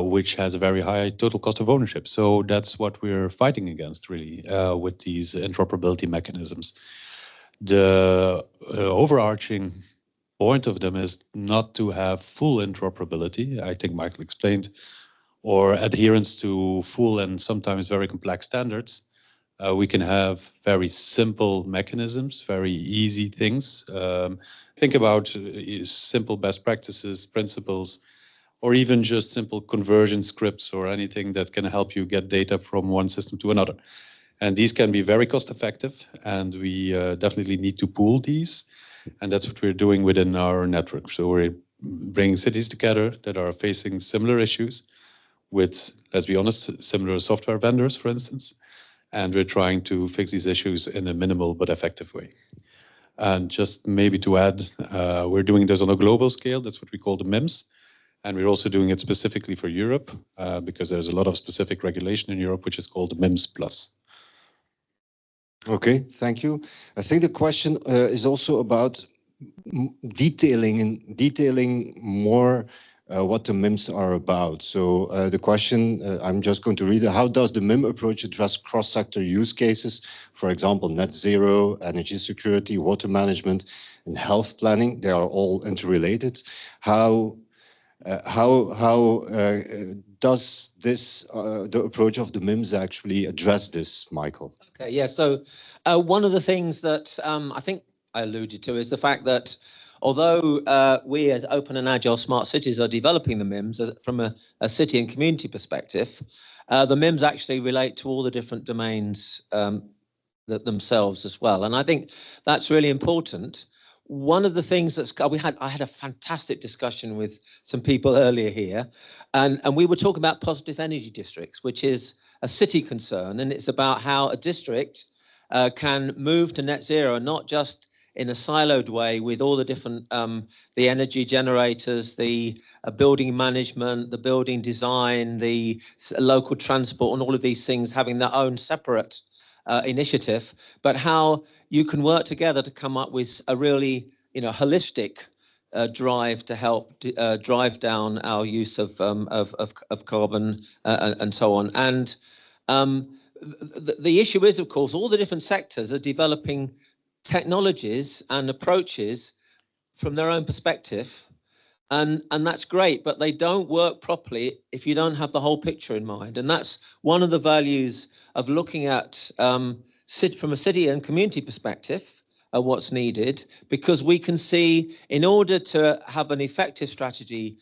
which has a very high total cost of ownership. So that's what we're fighting against, really, with these interoperability mechanisms. The overarching point of them is not to have full interoperability, I think Michael explained, or adherence to full and sometimes very complex standards. We can have very simple mechanisms, very easy things. Think about simple best practices, principles, or even just simple conversion scripts or anything that can help you get data from one system to another. And these can be very cost effective, and we definitely need to pool these. And that's what we're doing within our network. So we're bringing cities together that are facing similar issues with, let's be honest, similar software vendors, for instance. And we're trying to fix these issues in a minimal but effective way. And just maybe to add, we're doing this on a global scale. That's what we call the MIMS. And we're also doing it specifically for Europe, because there's a lot of specific regulation in Europe, which is called the MIMS Plus. Okay, thank you. I think the question is also about detailing more what the MIMS are about. So the question, I'm just going to read it. How does the MIM approach address cross-sector use cases? For example, net zero, energy security, water management, and health planning. They are all interrelated. How does this, the approach of the MIMS actually address this, Michael? Okay, yeah, so one of the things that I think I alluded to is the fact that although we as Open and Agile Smart Cities are developing the MIMS from a city and community perspective, the MIMS actually relate to all the different domains themselves as well. And I think that's really important. One of the things I had a fantastic discussion with some people earlier here, and we were talking about positive energy districts, which is a city concern, and it's about how a district can move to net zero, not just in a siloed way with all the different the energy generators, the building management, the building design, the local transport, and all of these things having their own separate initiative, but how you can work together to come up with a really, holistic drive to help drive down our use of carbon and so on. And the issue is, of course, all the different sectors are developing technologies and approaches from their own perspective. And that's great, but they don't work properly if you don't have the whole picture in mind. And that's one of the values of looking at from a city and community perspective what's needed, because we can see in order to have an effective strategy,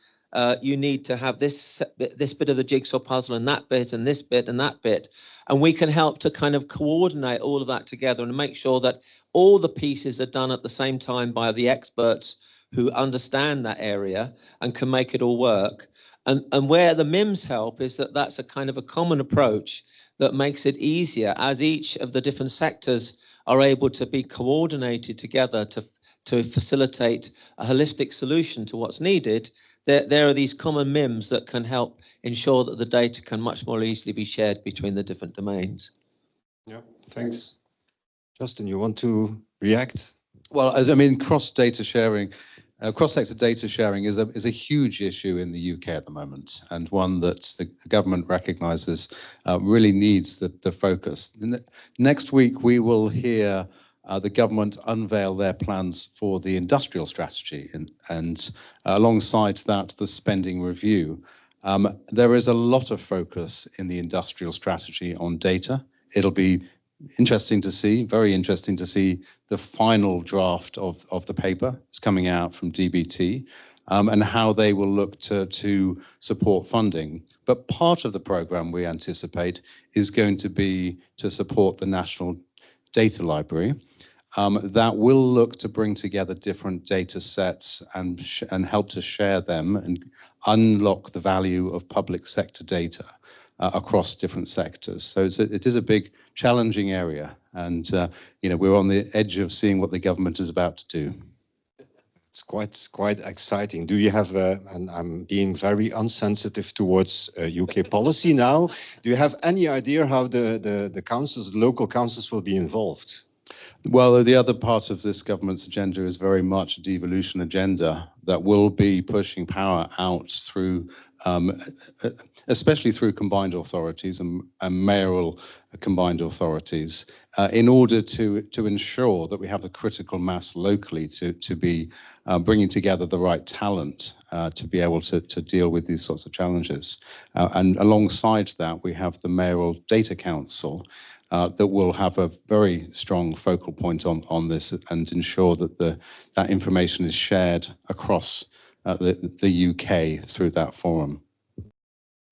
you need to have this bit of the jigsaw puzzle and that bit and this bit and that bit. And we can help to kind of coordinate all of that together and make sure that all the pieces are done at the same time by the experts who understand that area and can make it all work. And where the MIMS help is that that's a kind of a common approach that makes it easier as each of the different sectors are able to be coordinated together to facilitate a holistic solution to what's needed. There are these common MIMS that can help ensure that the data can much more easily be shared between the different domains. Yeah, thanks. Justin, you want to react? Well, I mean, cross-sector data sharing is a huge issue in the UK at the moment, and one that the government recognises really needs the focus. Next week, we will hear the government unveil their plans for the industrial strategy, and alongside that, the spending review. There is a lot of focus in the industrial strategy on data. It'll be interesting to see, very interesting to see the final draft of the paper. It's coming out from DBT, and how they will look to support funding. But part of the programme we anticipate is going to be to support the National Data Library. That will look to bring together different data sets and help to share them and unlock the value of public sector data across different sectors. So it is a big, challenging area, and we're on the edge of seeing what the government is about to do. It's quite exciting. Do you have, and I'm being very unsensitive towards UK policy now, do you have any idea how the councils, local councils will be involved? Well, the other part of this government's agenda is very much a devolution agenda that will be pushing power out through, especially through combined authorities and mayoral combined authorities, in order to ensure that we have the critical mass locally to be bringing together the right talent to be able to deal with these sorts of challenges. And alongside that, we have the Mayoral Data Council, that will have a very strong focal point on this and ensure that that information is shared across the UK through that forum.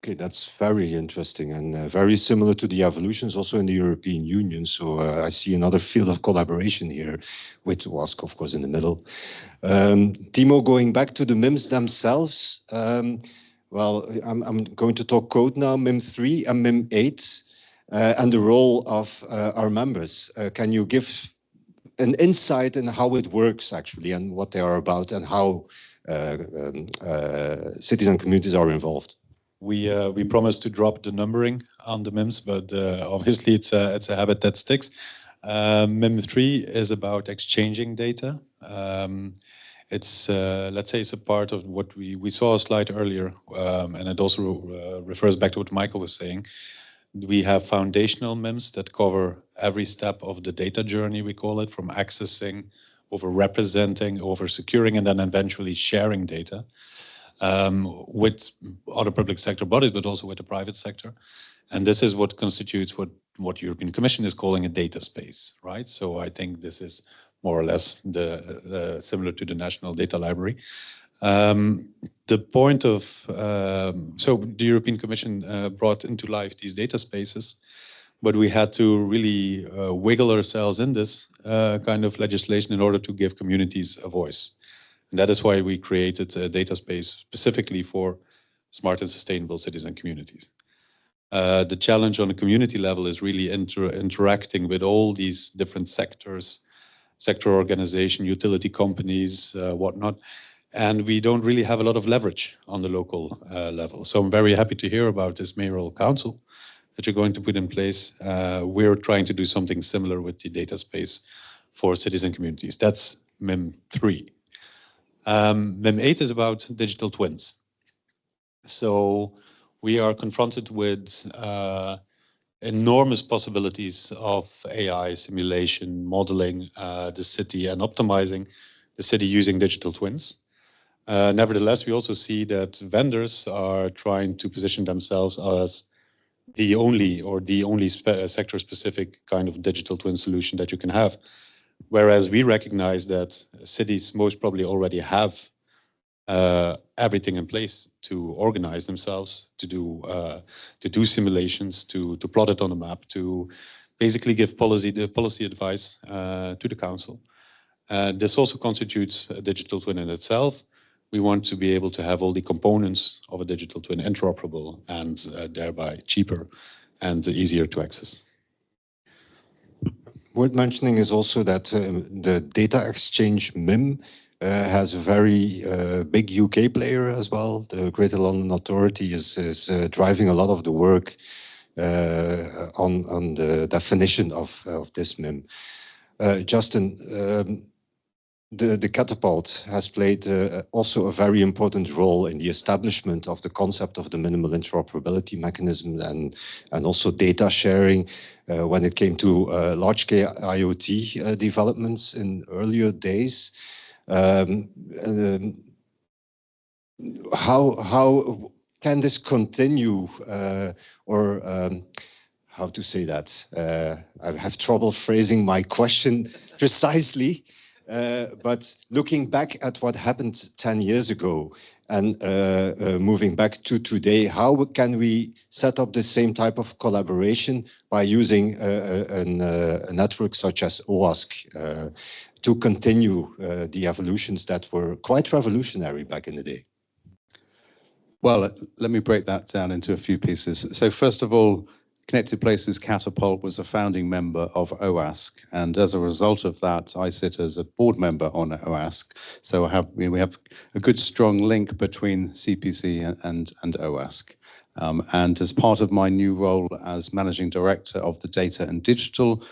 Okay, that's very interesting and very similar to the evolutions also in the European Union. So I see another field of collaboration here with OASC, of course, in the middle. Timo, going back to the MIMS themselves, well, I'm going to talk code now, MIM 3 and MIM 8. And the role of our members. Can you give an insight in how it works actually and what they are about and how cities and communities are involved? We promised to drop the numbering on the MIMS, but obviously it's a habit that sticks. MIM 3 is about exchanging data. It's let's say it's a part of what we saw a slide earlier, and it also refers back to what Michael was saying. We have foundational MIMS that cover every step of the data journey, we call it, from accessing, over representing, over securing, and then eventually sharing data. with other public sector bodies, but also with the private sector. And this is what constitutes what European Commission is calling a data space, right? So I think this is more or less similar to the National Data Library. The point of, so the European Commission brought into life these data spaces, but we had to really wiggle ourselves in this kind of legislation in order to give communities a voice. And that is why we created a data space specifically for smart and sustainable cities and communities. The challenge on the community level is really interacting with all these different sectors, sector organization, utility companies, whatnot. And we don't really have a lot of leverage on the local level. So I'm very happy to hear about this mayoral council that you're going to put in place. We're trying to do something similar with the data space for cities and communities. That's MIM 3. MIM 8 is about digital twins. So we are confronted with enormous possibilities of AI simulation, modeling the city and optimizing the city using digital twins. Nevertheless, we also see that vendors are trying to position themselves as the only sector-specific kind of digital twin solution that you can have. Whereas we recognize that cities most probably already have everything in place to organize themselves, to do simulations, to plot it on a map, to basically give policy advice to the council. This also constitutes a digital twin in itself. We want to be able to have all the components of a digital twin interoperable and thereby cheaper and easier to access. Worth mentioning is also that the data exchange MIM has a very big UK player as well. The Greater London Authority is driving a lot of the work on the definition of this MIM. Justin, the catapult has played also a very important role in the establishment of the concept of the minimal interoperability mechanism and also data sharing when it came to large-scale IoT developments in earlier days. How can this continue or how to say that? I have trouble phrasing my question precisely. But looking back at what happened 10 years ago and moving back to today, how can we set up the same type of collaboration by using a network such as OASC to continue the evolutions that were quite revolutionary back in the day? Well, let me break that down into a few pieces. So first of all, Connected Places Catapult was a founding member of OASC, and as a result of that, I sit as a board member on OASC. So we have a good, strong link between CPC and OASC. And as part of my new role as managing director of the data and digital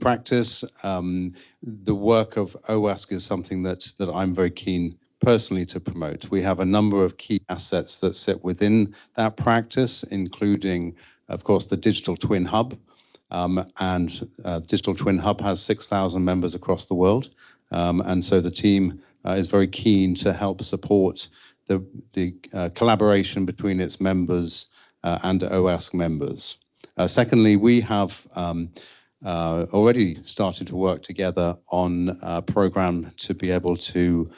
practice, the work of OASC is something that I'm very keen personally to promote. We have a number of key assets that sit within that practice, including, of course, the Digital Twin Hub. And Digital Twin Hub has 6,000 members across the world. And so the team is very keen to help support the collaboration between its members and OASC members. Secondly, we have already started to work together on a program to be able to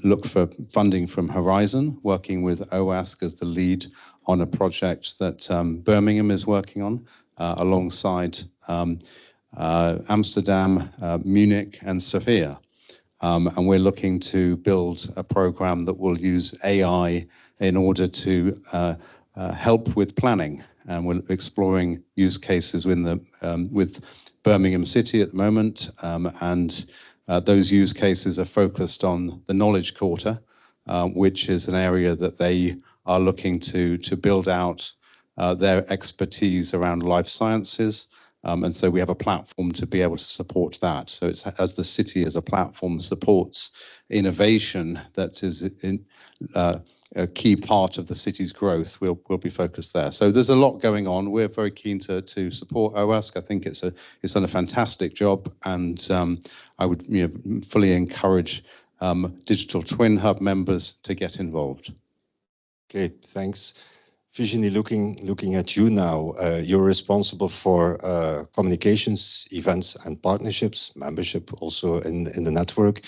look for funding from Horizon, working with OASC as the lead on a project that Birmingham is working on alongside Amsterdam, Munich and Sofia. And we're looking to build a program that will use AI in order to help with planning. And we're exploring use cases with Birmingham City at the moment. Those use cases are focused on the Knowledge Quarter, which is an area that they are looking to build out their expertise around life sciences. And so we have a platform to be able to support that. So it's as the city as a platform supports innovation that is a key part of the city's growth, we'll be focused there. So there's a lot going on. We're very keen to support OASC. I think it's done a fantastic job, and I would fully encourage Digital Twin Hub members to get involved. Okay, thanks. Virginie, looking at you now, you're responsible for communications, events and partnerships, membership also in the network,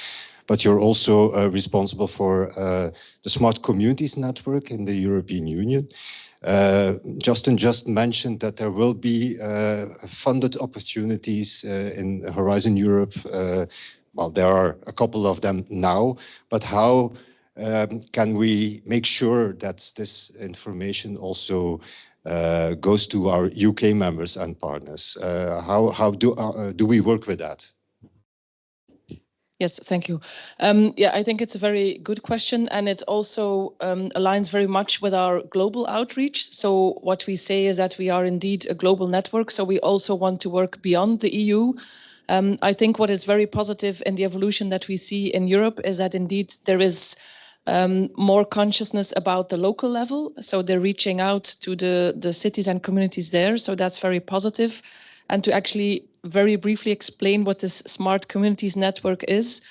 but you're also responsible for the Smart Communities Network in the European Union. Justin just mentioned that there will be funded opportunities in Horizon Europe. Well, there are a couple of them now, but how can we make sure that this information also goes to our UK members and partners? How do we work with that? Yes, thank you. Yeah, I think it's a very good question, and it also aligns very much with our global outreach. So what we say is that we are indeed a global network, so we also want to work beyond the EU. I think what is very positive in the evolution that we see in Europe is that indeed there is more consciousness about the local level. So they're reaching out to the cities and communities there. So that's very positive. And to actually very briefly explain what this Smart Communities Network is.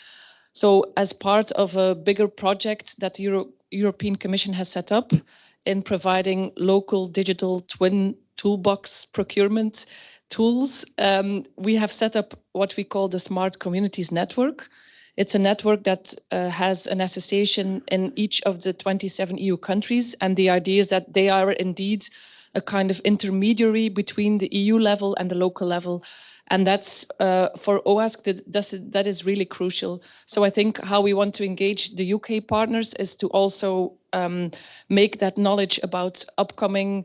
So as part of a bigger project that the European Commission has set up in providing local digital twin toolbox procurement tools, we have set up what we call the Smart Communities Network. It's a network that has an association in each of the 27 EU countries. And the idea is that they are indeed a kind of intermediary between the EU level and the local level. And that's for OASC, that is really crucial. So I think how we want to engage the UK partners is to also make that knowledge about upcoming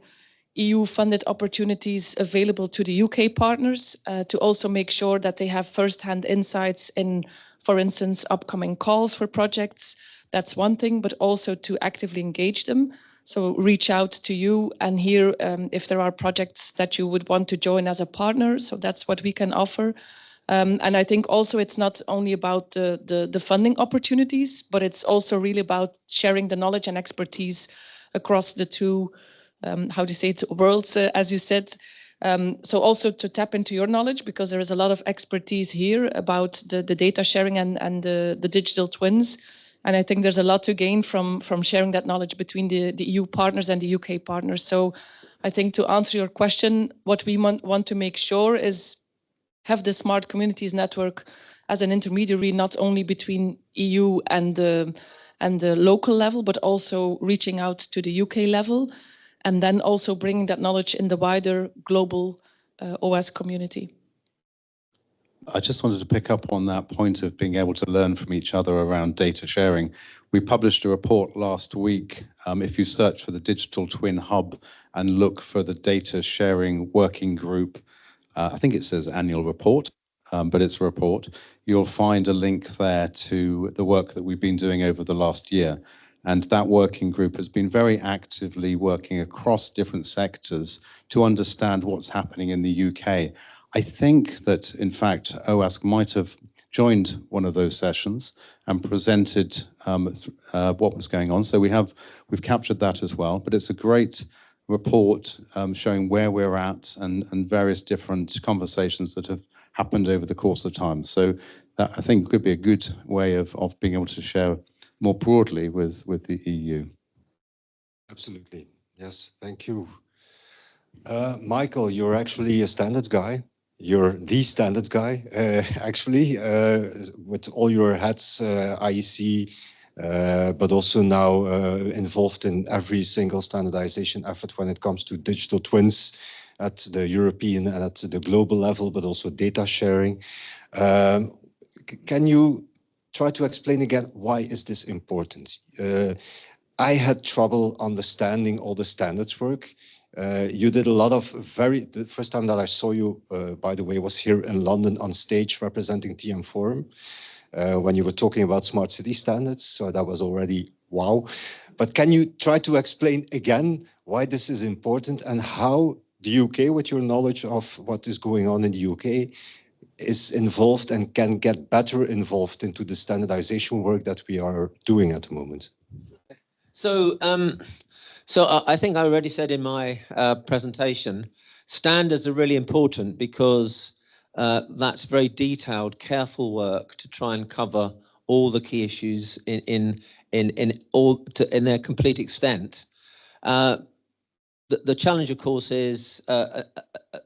EU-funded opportunities available to the UK partners, to also make sure that they have first-hand insights in, for instance, upcoming calls for projects. That's one thing, but also to actively engage them. So reach out to you and hear if there are projects that you would want to join as a partner. So that's what we can offer. And I think also it's not only about the funding opportunities, but it's also really about sharing the knowledge and expertise across the two, how do you say it, worlds, as you said. So also to tap into your knowledge, because there is a lot of expertise here about the data sharing and the digital twins. And I think there's a lot to gain from sharing that knowledge between the EU partners and the UK partners. So I think to answer your question, what we want to make sure is have the Smart Communities Network as an intermediary, not only between EU and the local level, but also reaching out to the UK level, and then also bringing that knowledge in the wider global OASC community. I just wanted to pick up on that point of being able to learn from each other around data sharing. We published a report last week. If you search for the Digital Twin Hub and look for the data sharing working group, I think it says annual report, but it's a report. You'll find a link there to the work that we've been doing over the last year. And that working group has been very actively working across different sectors to understand what's happening in the UK. I think that, in fact, OASC might have joined one of those sessions and presented what was going on. So we've captured that as well. But it's a great report showing where we're at and various different conversations that have happened over the course of time. So that, I think, could be a good way of being able to share more broadly with the EU. Absolutely. Yes, thank you. Michael, you're actually a standards guy. You're the standards guy, actually, with all your hats, IEC, but also now involved in every single standardization effort when it comes to digital twins at the European and at the global level, but also data sharing. Can you try to explain again, why is this important? I had trouble understanding all the standards work. You did a lot of the first time that I saw you, by the way, was here in London on stage representing TM Forum, when you were talking about smart city standards. So that was already wow. But can you try to explain again why this is important and how the UK, with your knowledge of what is going on in the UK, is involved and can get better involved into the standardization work that we are doing at the moment? So, I think I already said in my presentation, standards are really important because that's very detailed, careful work to try and cover all the key issues in their complete extent. The challenge, of course, is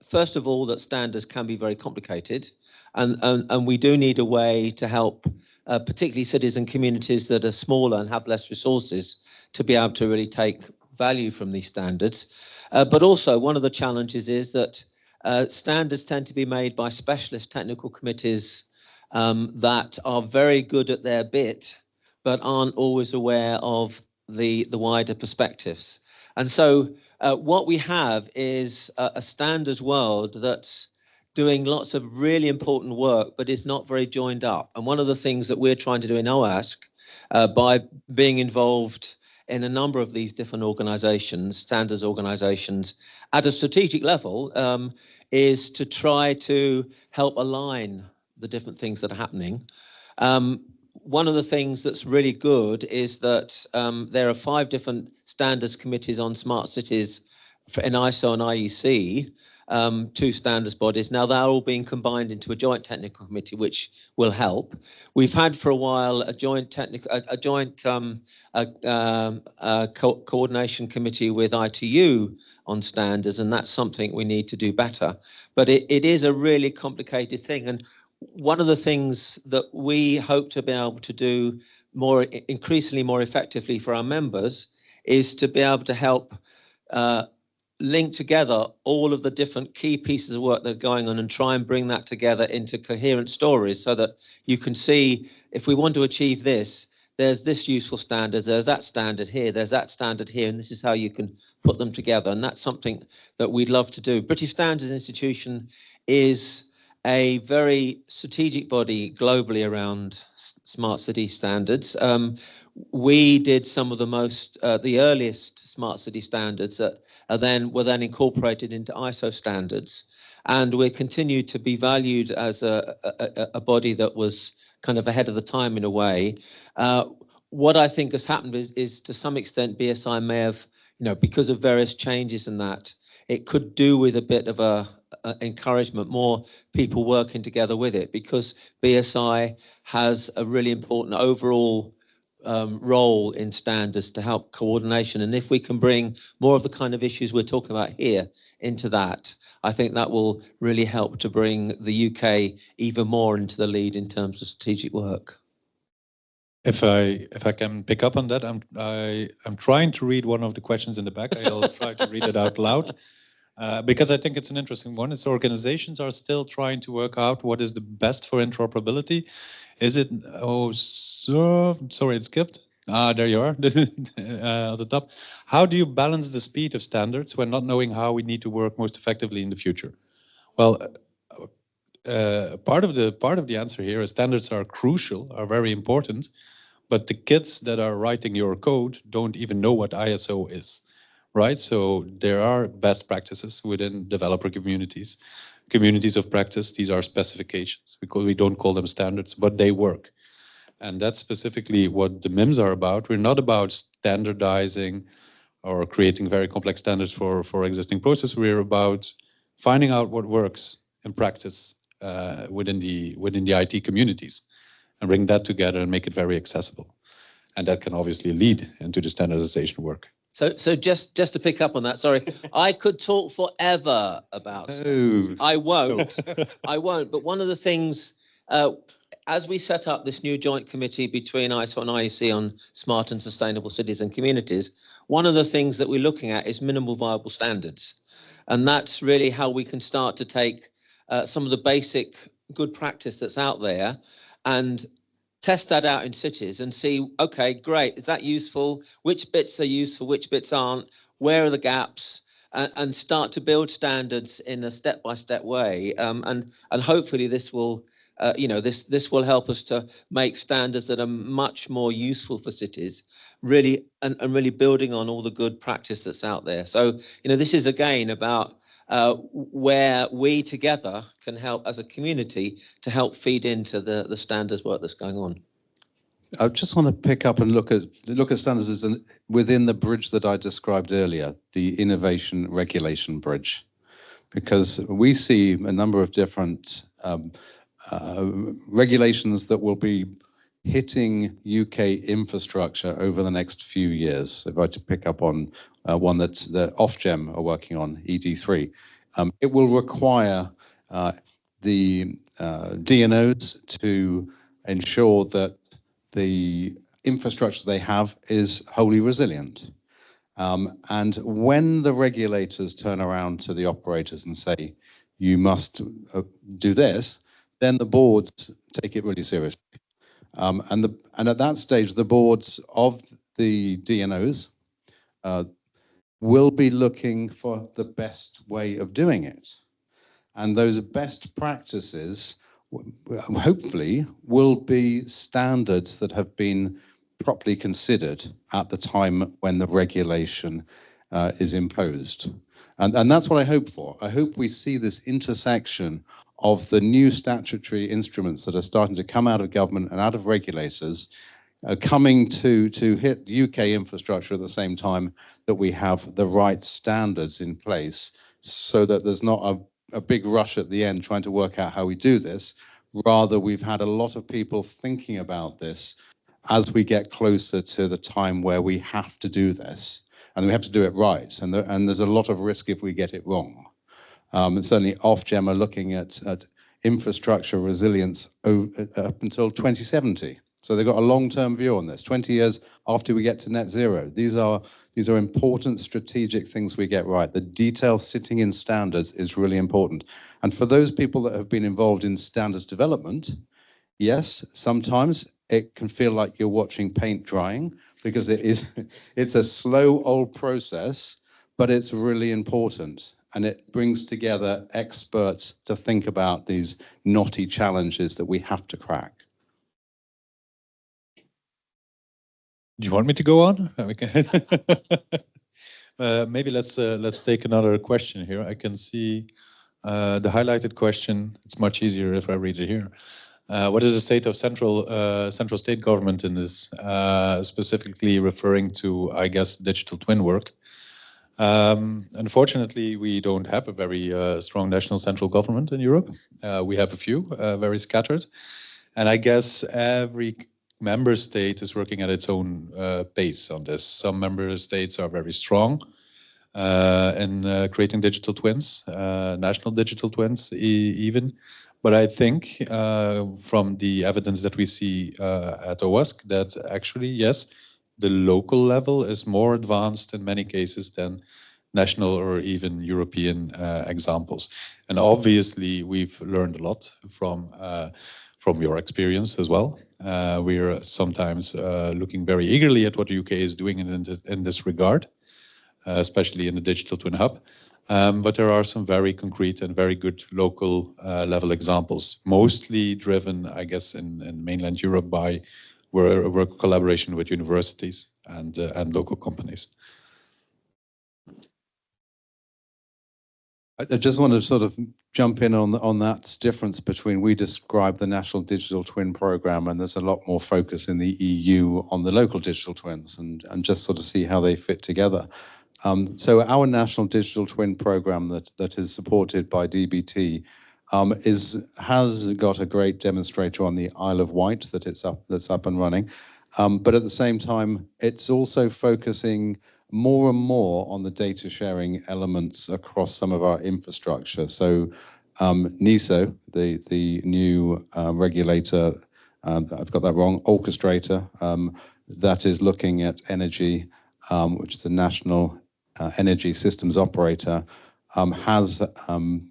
first of all that standards can be very complicated, and we do need a way to help, particularly cities and communities that are smaller and have less resources, to be able to really take value from these standards. But also, one of the challenges is that standards tend to be made by specialist technical committees that are very good at their bit, but aren't always aware of the wider perspectives. And so what we have is a standards world that's doing lots of really important work, but is not very joined up. And one of the things that we're trying to do in OASC, by being involved in a number of these different organizations, standards organizations, at a strategic level, is to try to help align the different things that are happening. One of the things that's really good is that there are 5 different standards committees on smart cities in ISO and IEC, 2 standards bodies. Now they're all being combined into a joint technical committee, which will help. We've had for a while a joint coordination committee with ITU on standards, and that's something we need to do better. But it is a really complicated thing, and one of the things that we hope to be able to do increasingly more effectively for our members is to be able to help link together all of the different key pieces of work that are going on and try and bring that together into coherent stories, so that you can see, if we want to achieve this, there's this useful standard, there's that standard here, there's that standard here, and this is how you can put them together. And that's something that we'd love to do. British Standards Institution is a very strategic body globally around smart city standards. We did some of the earliest smart city standards that were then incorporated into ISO standards, and we continue to be valued as a body that was kind of ahead of the time in a way. What I think has happened is to some extent BSI may have, because of various changes in that, it could do with a bit of a encouragement, more people working together with it, because BSI has a really important overall role in standards to help coordination. And if we can bring more of the kind of issues we're talking about here into that, I think that will really help to bring the UK even more into the lead in terms of strategic work. If I can pick up on that, I'm trying to read one of the questions in the back. I'll try to read it out loud. Because I think it's an interesting one. It's organizations are still trying to work out what is the best for interoperability. Is it, sorry, it skipped. There you are, at the top. How do you balance the speed of standards when not knowing how we need to work most effectively in the future? Well, part of the answer here is standards are crucial, are very important, but the kids that are writing your code don't even know what ISO is. Right, so there are best practices within developer communities of practice. These are specifications. We don't call them standards, but they work. And that's specifically what the MIMs are about. We're not about standardizing or creating very complex standards for existing processes. We're about finding out what works in practice within the IT communities and bring that together and make it very accessible. And that can obviously lead into the standardization work. So just to pick up on that, sorry, I could talk forever about standards. I won't. But one of the things, as we set up this new joint committee between ISO and IEC on smart and sustainable cities and communities, one of the things that we're looking at is minimal viable standards. And that's really how we can start to take some of the basic good practice that's out there and test that out in cities and see, okay, great, is that useful? Which bits are useful, which bits aren't? Where are the gaps? And start to build standards in a step-by-step way. And hopefully this will, this will help us to make standards that are much more useful for cities, really, and really building on all the good practice that's out there. So, this is again about where we together can help as a community to help feed into the standards work that's going on. I just want to pick up and look at standards as within the bridge that I described earlier, the innovation regulation bridge, because we see a number of different regulations that will be hitting UK infrastructure over the next few years. If I were to pick up on one that the Ofgem are working on, ED3, it will require the DNOs to ensure that the infrastructure they have is wholly resilient. And when the regulators turn around to the operators and say, you must do this, then the boards take it really seriously. And at that stage, the boards of the DNOs will be looking for the best way of doing it. And those best practices, hopefully, will be standards that have been properly considered at the time when the regulation is imposed. And that's what I hope for. I hope we see this intersection of the new statutory instruments that are starting to come out of government and out of regulators, coming to hit UK infrastructure at the same time that we have the right standards in place, so that there's not a big rush at the end trying to work out how we do this. Rather, we've had a lot of people thinking about this as we get closer to the time where we have to do this, and we have to do it right. And there's a lot of risk if we get it wrong. And certainly Ofgem are looking at infrastructure resilience up until 2070. So they've got a long-term view on this, 20 years after we get to net zero. These are important strategic things we get right. The detail sitting in standards is really important. And for those people that have been involved in standards development, yes, sometimes it can feel like you're watching paint drying, because it's a slow old process, but it's really important. And it brings together experts to think about these knotty challenges that we have to crack. Do you want me to go on? Maybe let's take another question here. I can see the highlighted question. It's much easier if I read it here. What is the state of central state government in this, specifically referring to, I guess, digital twin work? Unfortunately, we don't have a very strong national central government in Europe. We have a few, very scattered. And I guess every member state is working at its own pace on this. Some member states are very strong in creating digital twins, national digital twins even. But I think from the evidence that we see at OASC that actually, yes, the local level is more advanced in many cases than national or even European examples. And obviously, we've learned a lot from your experience as well. We're sometimes looking very eagerly at what the UK is doing in this regard, especially in the Digital Twin Hub. But there are some very concrete and very good local level examples, mostly driven, I guess, in mainland Europe by work collaboration with universities and local companies. I just want to sort of jump in on that difference between, we describe the National Digital Twin Programme, and there's a lot more focus in the EU on the local digital twins, and just sort of see how they fit together. So our National Digital Twin Programme that is supported by DBT has got a great demonstrator on the Isle of Wight that's up and running. But at the same time, it's also focusing more and more on the data sharing elements across some of our infrastructure. So NISO, the new regulator, I've got that wrong, orchestrator, that is looking at energy, which is the National Energy Systems Operator, has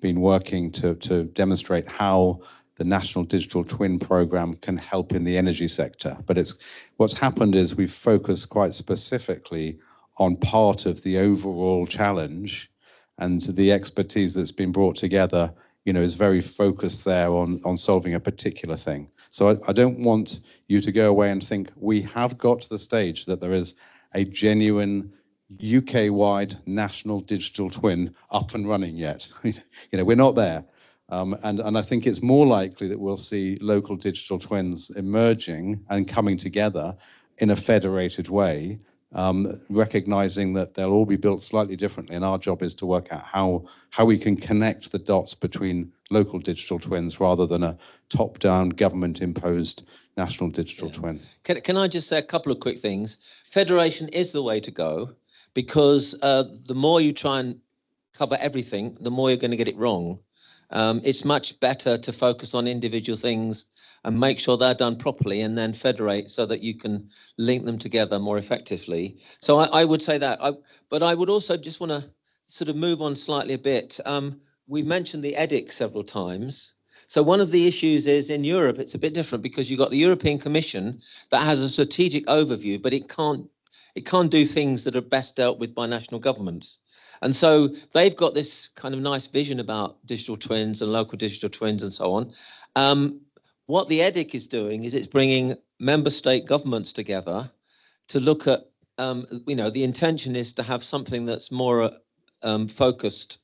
been working to demonstrate how the National Digital Twin Programme can help in the energy sector. But what's happened is we've focused quite specifically on part of the overall challenge, and the expertise that's been brought together, is very focused there on solving a particular thing. So I don't want you to go away and think we have got to the stage that there is a genuine UK-wide national digital twin up and running yet. We're not there. And I think it's more likely that we'll see local digital twins emerging and coming together in a federated way, recognizing that they'll all be built slightly differently. And our job is to work out how we can connect the dots between local digital twins rather than a top-down government-imposed national digital twin. Can I just say a couple of quick things? Federation is the way to go, because the more you try and cover everything, the more you're going to get it wrong. It's much better to focus on individual things and make sure they're done properly, and then federate so that you can link them together more effectively. So I would say that. But I would also just want to sort of move on slightly a bit. We mentioned the EDIC several times. So one of the issues is in Europe, it's a bit different because you've got the European Commission that has a strategic overview, but it can't do things that are best dealt with by national governments. And so they've got this kind of nice vision about digital twins and local digital twins and so on. What the EDIC is doing is it's bringing member state governments together to look at, the intention is to have something that's more focused,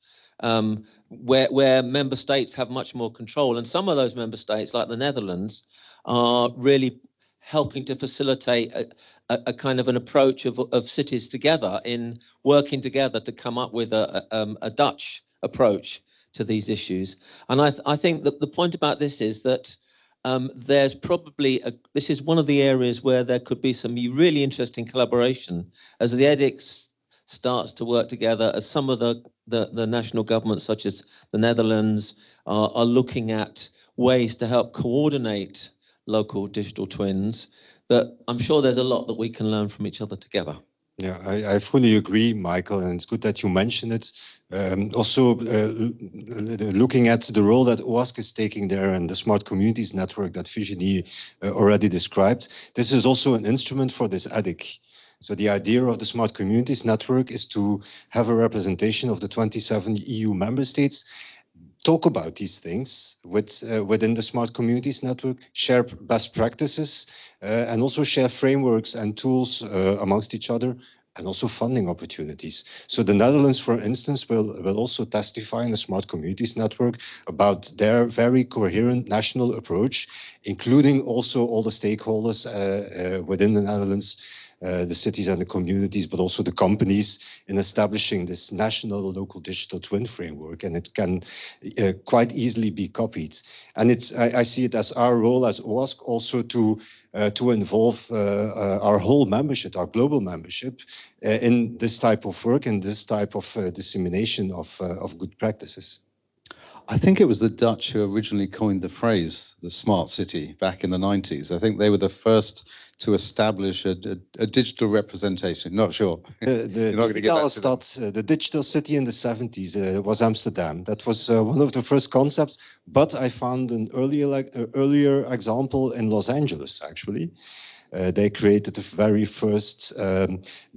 where member states have much more control. And some of those member states, like the Netherlands, are really helping to facilitate a kind of an approach of cities together in working together to come up with a Dutch approach to these issues. And I think that the point about this is that there's probably this is one of the areas where there could be some really interesting collaboration as the EDIC starts to work together, as some of the national governments, such as the Netherlands, are looking at ways to help coordinate local digital twins, that I'm sure there's a lot that we can learn from each other together. Yeah, I fully agree, Michael, and it's good that you mentioned it. Also, looking at the role that OASC is taking there and the Smart Communities Network that Virginie already described, this is also an instrument for this EDIC. So the idea of the Smart Communities Network is to have a representation of the 27 EU member states, talk about these things within the Smart Communities Network, share best practices, and also share frameworks and tools amongst each other, and also funding opportunities. So the Netherlands, for instance, will also testify in the Smart Communities Network about their very coherent national approach, including also all the stakeholders within the Netherlands, the cities and the communities, but also the companies, in establishing this national local digital twin framework. And it can quite easily be copied. And I see it as our role as OASC also to involve our whole membership, our global membership, in this type of work and this type of dissemination of good practices. I think it was the Dutch who originally coined the phrase, the smart city, back in the 90s. I think they were the first to establish a digital representation. Not sure. The digital city in the 70s was Amsterdam. That was one of the first concepts, but I found an earlier example in Los Angeles, actually. They created the very first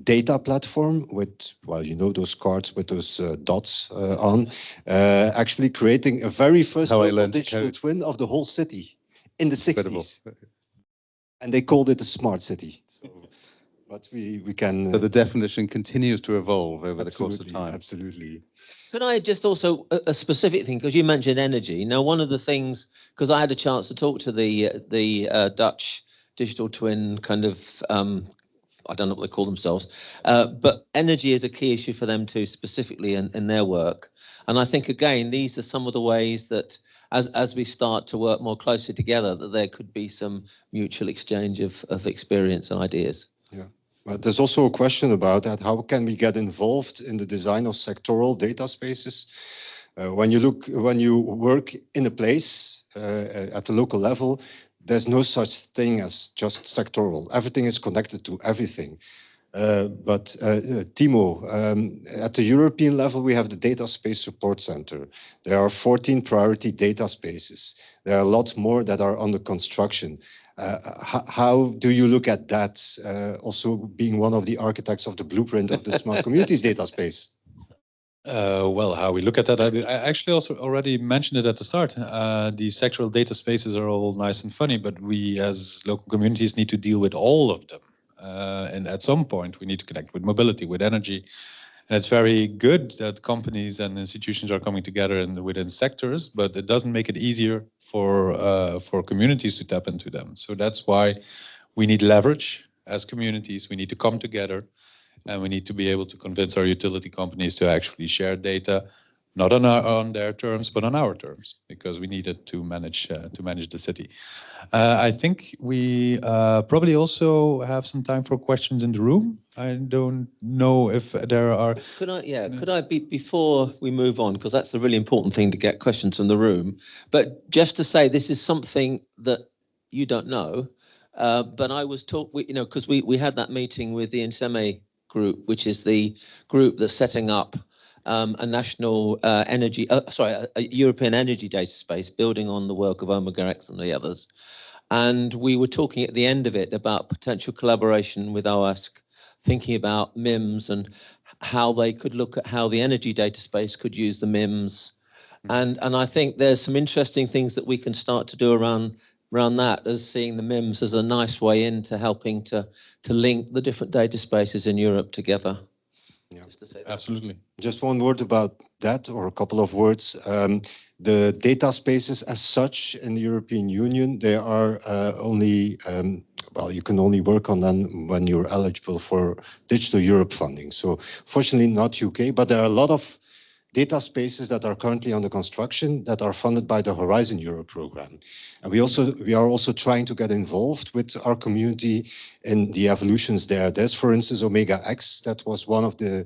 data platform with, well, you know, those cards with those dots on, actually creating a very first digital twin of the whole city in the 60s. And they called it a smart city. So, but we can... So the definition continues to evolve over the course of time. Absolutely. Could I just also, a specific thing, because you mentioned energy. Now, one of the things, because I had a chance to talk to the Dutch digital twin kind of, I don't know what they call themselves, but energy is a key issue for them too, specifically in their work. And I think, again, these are some of the ways that as we start to work more closely together, that there could be some mutual exchange of experience and ideas. Yeah, but there's also a question about that. How can we get involved in the design of sectoral data spaces? When you work in a place at the local level, there's no such thing as just sectoral. Everything is connected to everything. But Timo, at the European level, we have the Data Space Support Center. There are 14 priority data spaces. There are a lot more that are under construction. How do you look at that, also being one of the architects of the blueprint of the Smart Communities data space? Well, how we look at that, I actually also already mentioned it at the start. The sectoral data spaces are all nice and funny, but we as local communities need to deal with all of them. And at some point, we need to connect with mobility, with energy. And it's very good that companies and institutions are coming together within sectors, but it doesn't make it easier for communities to tap into them. So that's why we need leverage as communities. We need to come together. And we need to be able to convince our utility companies to actually share data, not on their terms, but on our terms, because we needed to manage the city. I think we probably also have some time for questions in the room. I don't know if there are. Could I before we move on, because that's a really important thing to get questions from the room. But just to say, this is something that you don't know, but I was because we had that meeting with the INSEME group, which is the group that's setting up a national a European energy data space, building on the work of Omega X and the others. And we were talking at the end of it about potential collaboration with OASC, thinking about MIMS and how they could look at how the energy data space could use the MIMS. And I think there's some interesting things that we can start to do around that, as seeing the MIMS as a nice way into helping to link the different data spaces in Europe together. Yeah, just to say that. Absolutely. Just one word about that, or a couple of words. The data spaces as such in the European Union, they are only, well, you can only work on them when you're eligible for Digital Europe funding. So fortunately not UK, but there are a lot of data spaces that are currently under construction that are funded by the Horizon Europe program. And we are also trying to get involved with our community in the evolutions there. There's, for instance, Omega X. That was one of the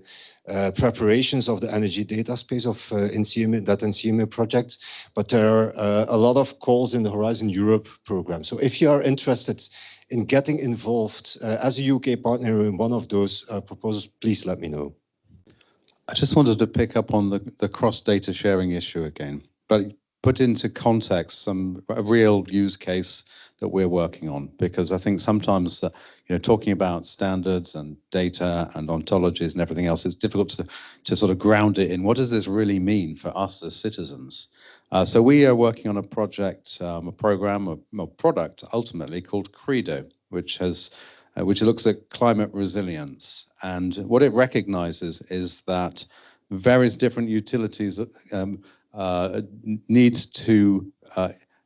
preparations of the energy data space of INSEME project. But there are a lot of calls in the Horizon Europe program. So if you are interested in getting involved as a UK partner in one of those proposals, please let me know. I just wanted to pick up on the cross data sharing issue again, but put into context a real use case that we're working on, because I think sometimes talking about standards and data and ontologies and everything else, it's difficult to sort of ground it in what does this really mean for us as citizens. So we are working on a project, a program, a product ultimately called Credo, which looks at climate resilience. And what it recognizes is that various different utilities need to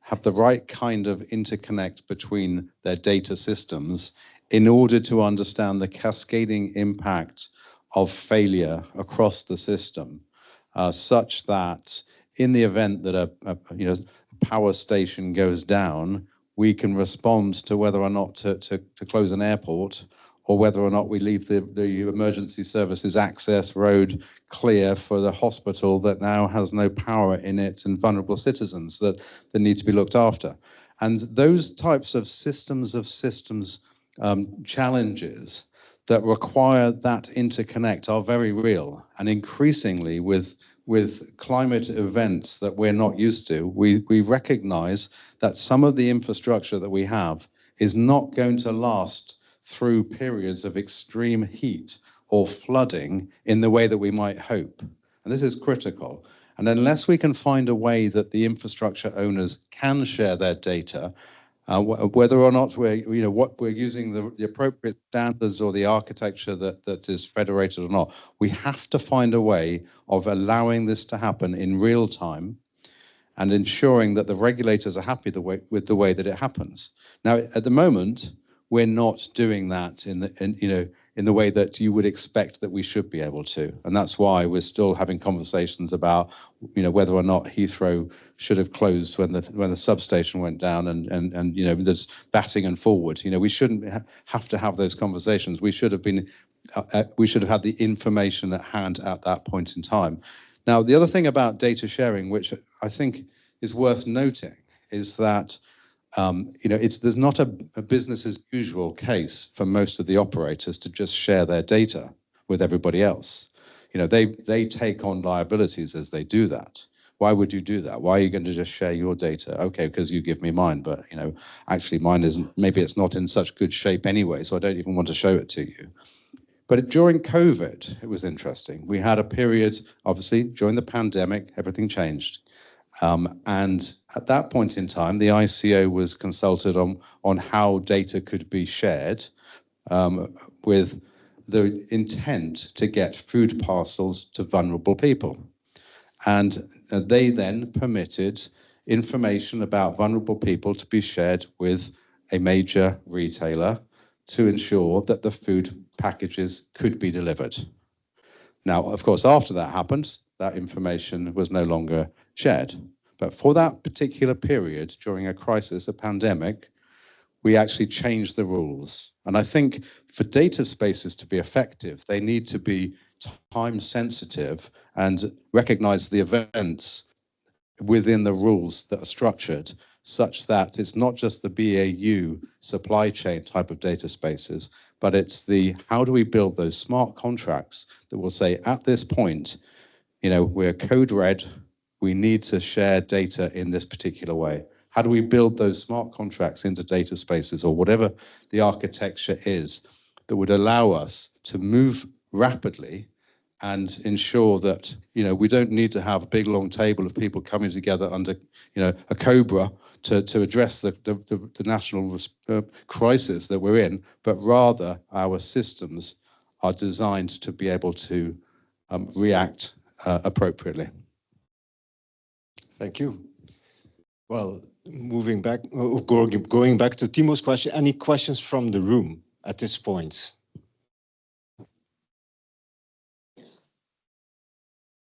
have the right kind of interconnect between their data systems in order to understand the cascading impact of failure across the system, such that in the event that a power station goes down, we can respond to whether or not to close an airport, or whether or not we leave the emergency services access road clear for the hospital that now has no power in it and vulnerable citizens that need to be looked after. And those types of systems challenges that require that interconnect are very real. And increasingly with climate events that we're not used to, we recognize that some of the infrastructure that we have is not going to last through periods of extreme heat or flooding in the way that we might hope. And this is critical. And unless we can find a way that the infrastructure owners can share their data, whether or not we're using the appropriate standards or the architecture that is federated or not, we have to find a way of allowing this to happen in real time and ensuring that the regulators are happy with the way that it happens. Now, at the moment, we're not doing that in the way that you would expect that we should be able to, and that's why we're still having conversations about whether or not Heathrow should have closed when the substation went down, and there's batting and forward. We shouldn't have to have those conversations. We should have had the information at hand at that point in time. Now, the other thing about data sharing, which I think is worth noting, is that there's not a business as usual case for most of the operators to just share their data with everybody else. They take on liabilities as they do that. Why would you do that? Why are you going to just share your data? Okay, because you give me mine, but actually mine isn't. Maybe it's not in such good shape anyway, so I don't even want to show it to you. But during COVID, it was interesting. We had a period, obviously, during the pandemic, everything changed. And at that point in time, the ICO was consulted on how data could be shared with the intent to get food parcels to vulnerable people. And they then permitted information about vulnerable people to be shared with a major retailer to ensure that the food packages could be delivered. Now, of course, after that happened, that information was no longer shared. But for that particular period, during a crisis, a pandemic, we actually changed the rules. And I think for data spaces to be effective, they need to be time sensitive and recognize the events within the rules that are structured, such that it's not just the BAU supply chain type of data spaces, but it's the how do we build those smart contracts that will say at this point, you know, we're code red, we need to share data in this particular way. How do we build those smart contracts into data spaces or whatever the architecture is that would allow us to move rapidly and ensure that, you know, we don't need to have a big long table of people coming together under, you know, a cobra to address the national crisis that we're in, but rather our systems are designed to be able to react appropriately. Thank you. Well, moving back, going back to Timo's question, any questions from the room at this point?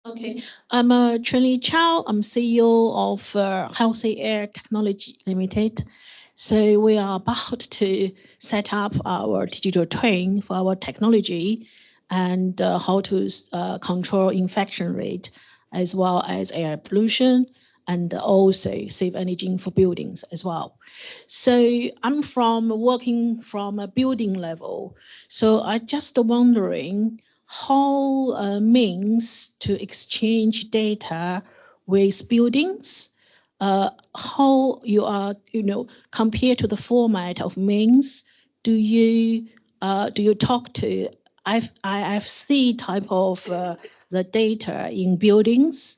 Okay, I'm Chun-Li Chow. I'm CEO of Healthy Air Technology Limited. So we are about to set up our digital twin for our technology and how to control infection rate as well as air pollution and also save energy for buildings as well. So I'm working from a building level. So I just wondering how means to exchange data with buildings, how you are, you know, compared to the format of means, do you talk to IFC type of the data in buildings?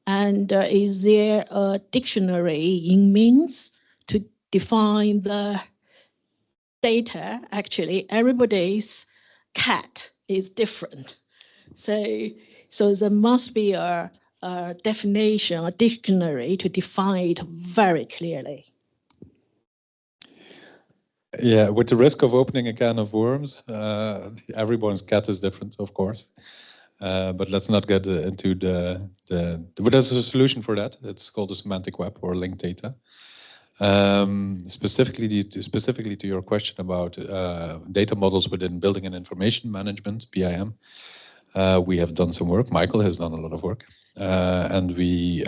And is there a dictionary in means to define the data? Actually, everybody's cat is different. So there must be a definition, a dictionary to define it very clearly. Yeah, with the risk of opening a can of worms, everyone's cat is different, of course. But let's not get into but there's a solution for that. It's called the semantic web or linked data. Specifically to your question about data models within building and information management, BIM, we have done some work. Michael has done a lot of work, and we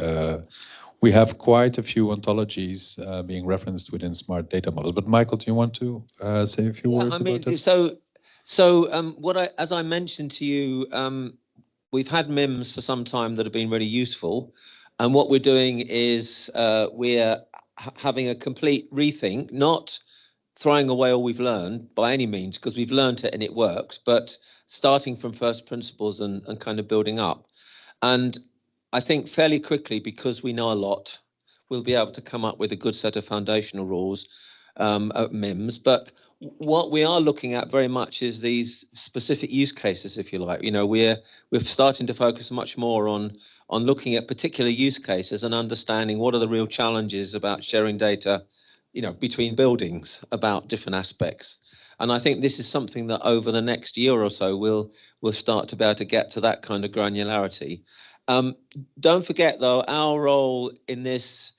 have quite a few ontologies being referenced within smart data models. But Michael, do you want to say a few words about this? As I mentioned to you, we've had MIMS for some time that have been really useful, and what we're doing is we're having a complete rethink, not throwing away all we've learned by any means, because we've learned it and it works, but starting from first principles and kind of building up. And I think fairly quickly, because we know a lot, we'll be able to come up with a good set of foundational rules at MIMS. But what we are looking at very much is these specific use cases, if you like. You know, we're starting to focus much more on looking at particular use cases and understanding what are the real challenges about sharing data, you know, between buildings about different aspects. And I think this is something that over the next year or so we'll start to be able to get to that kind of granularity. Don't forget, though, our role in this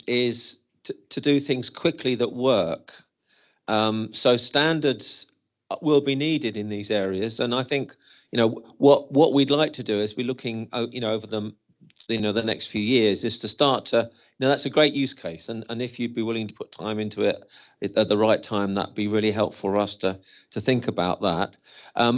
is to do things quickly that work. So standards will be needed in these areas, and I think, you know, what we'd like to do is we're looking, you know, over the next few years is to start to, you know, that's a great use case, and if you'd be willing to put time into it at the right time, that'd be really helpful for us to think about that,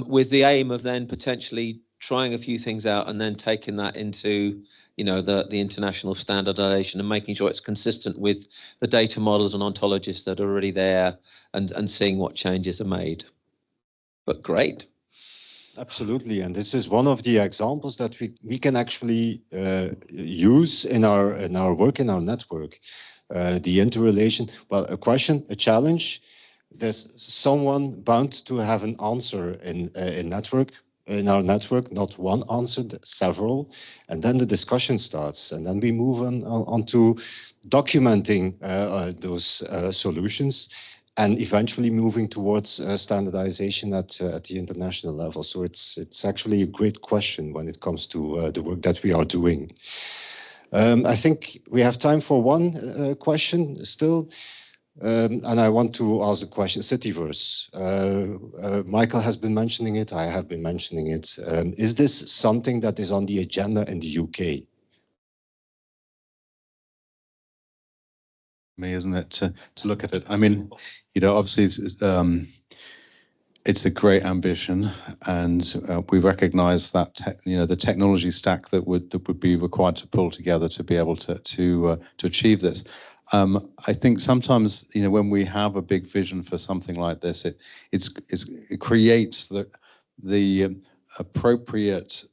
with the aim of then potentially trying a few things out and then taking that into, you know, the international standardization and making sure it's consistent with the data models and ontologies that are already there, and seeing what changes are made. But great. Absolutely, and this is one of the examples that we can actually use in our work, in our network. The interrelation, well, a question, a challenge. There's someone bound to have an answer in our network, not one answer, several, and then the discussion starts, and then we move on to documenting those solutions. and eventually moving towards standardization at the international level. So it's actually a great question when it comes to the work that we are doing. I think we have time for one question still. And I want to ask a question, Cityverse. Michael has been mentioning it, I have been mentioning it. Is this something that is on the agenda in the UK? Me, isn't it, to look at it? I mean, you know, obviously it's a great ambition, and we recognise that you know, the technology stack that would be required to pull together to be able to achieve this. I think sometimes, you know, when we have a big vision for something like this, it creates the appropriate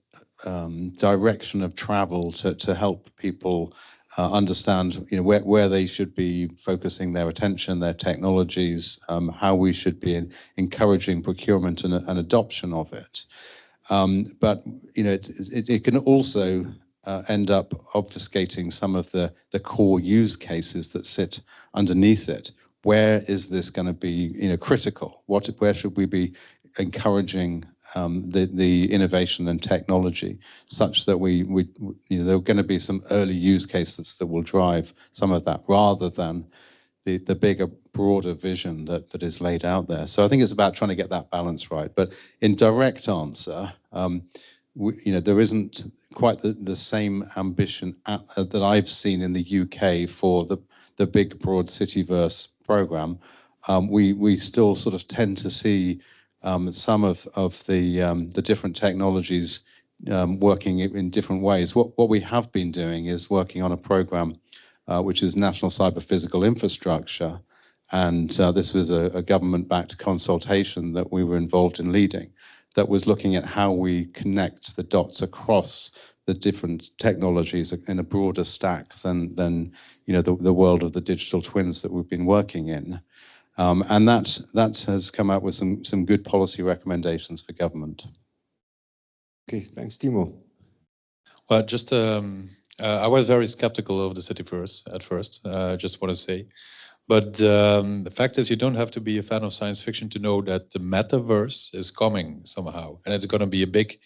direction of travel to help people understand, you know, where they should be focusing their attention, their technologies, how we should be encouraging procurement and adoption of it. But you know, it can also end up obfuscating some of the core use cases that sit underneath it. Where is this going to be, you know, critical? Where should we be encouraging the innovation and technology, such that we you know, there are going to be some early use cases that will drive some of that, rather than the bigger, broader vision that is laid out there. So I think it's about trying to get that balance right. But in direct answer, you know, there isn't quite the same ambition that I've seen in the UK for the big, broad Cityverse program. We still sort of tend to see some of the different technologies working in different ways. What we have been doing is working on a program which is National Cyber Physical Infrastructure, and this was a government-backed consultation that we were involved in leading, that was looking at how we connect the dots across the different technologies in a broader stack than you know, the world of the digital twins that we've been working in. And that has come out with some good policy recommendations for government. Okay, thanks, Timo. Well, just I was very skeptical of the Cityverse at first. Just want to say, but the fact is, you don't have to be a fan of science fiction to know that the metaverse is coming somehow, and it's going to be a big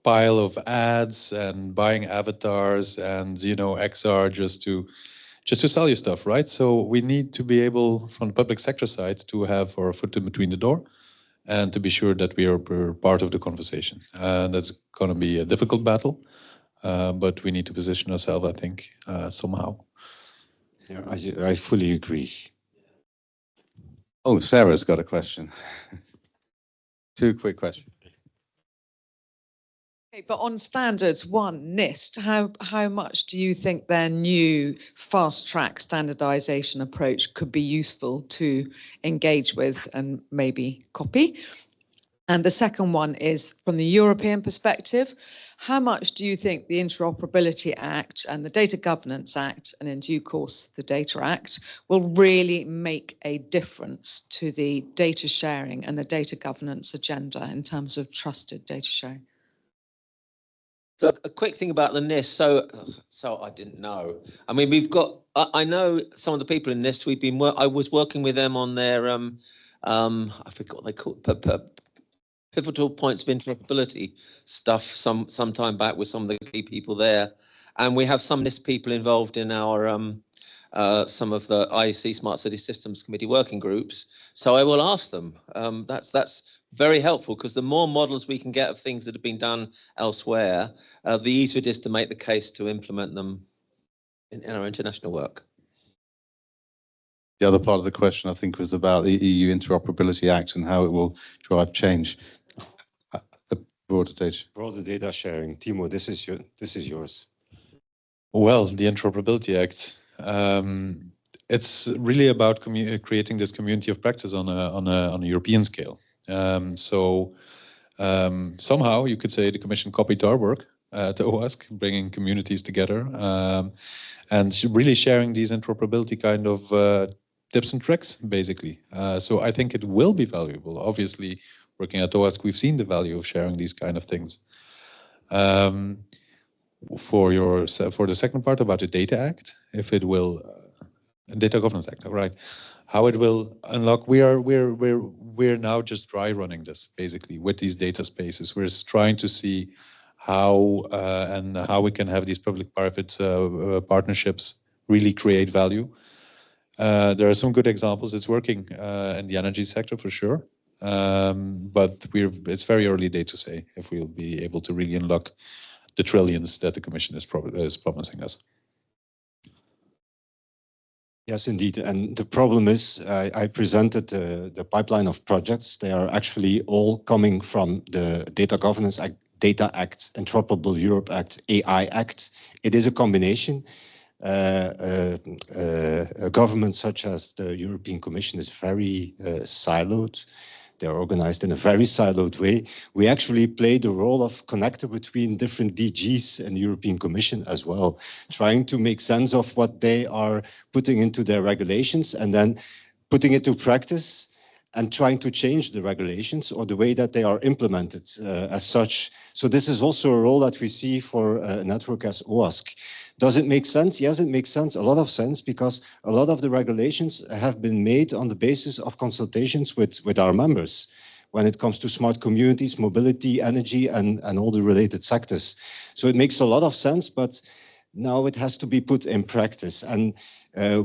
pile of ads and buying avatars and, you know, XR just to sell you stuff, right? So we need to be able, from the public sector side, to have our foot in between the door and to be sure that we are part of the conversation. That's going to be a difficult battle, but we need to position ourselves, I think, somehow. Yeah, I fully agree. Oh, Sarah's got a question. Two quick questions. Okay, but on standards, one, NIST, how much do you think their new fast-track standardization approach could be useful to engage with and maybe copy? And the second one is, from the European perspective, how much do you think the Interoperability Act and the Data Governance Act, and in due course the Data Act, will really make a difference to the data sharing and the data governance agenda in terms of trusted data sharing? So a quick thing about the NIST. So I didn't know. I mean, we've got. I know some of the people in NIST. We've been. I was working with them on their. I forgot what they call it. Pivotal points of interoperability stuff. Some time back with some of the key people there, and we have some NIST people involved in our some of the IEC Smart City Systems Committee working groups. So I will ask them. That's very helpful, because the more models we can get of things that have been done elsewhere, the easier it is to make the case to implement them in our international work. The other part of the question, I think, was about the EU Interoperability Act and how it will drive change. The broader data sharing. Timo, this is yours. Well, the Interoperability Act. It's really about creating this community of practice on a European scale. So somehow you could say the Commission copied our work at OASC, bringing communities together and really sharing these interoperability kind of tips and tricks, basically. So I think it will be valuable. Obviously, working at OASC, we've seen the value of sharing these kind of things. For the second part about the Data Act, if it will, Data Governance Act, right? How it will unlock, we're now just dry running this basically with these data spaces. We're trying to see how and how we can have these public-private partnerships really create value. There are some good examples. It's working in the energy sector for sure, but it's very early day to say if we'll be able to really unlock the trillions that the Commission is promising us. Yes, indeed. And the problem is, I presented the pipeline of projects. They are actually all coming from the Data Governance Act, Data Act, Interoperable Europe Act, AI Act. It is a combination. A government such as the European Commission is very siloed. They're organized in a very siloed way. We actually play the role of connector between different DGs and the European Commission as well, trying to make sense of what they are putting into their regulations and then putting it to practice and trying to change the regulations or the way that they are implemented as such. So this is also a role that we see for a network as OASC. Does it make sense? Yes, it makes sense, a lot of sense, because a lot of the regulations have been made on the basis of consultations with our members when it comes to smart communities, mobility, energy, and all the related sectors. So it makes a lot of sense, but now it has to be put in practice. And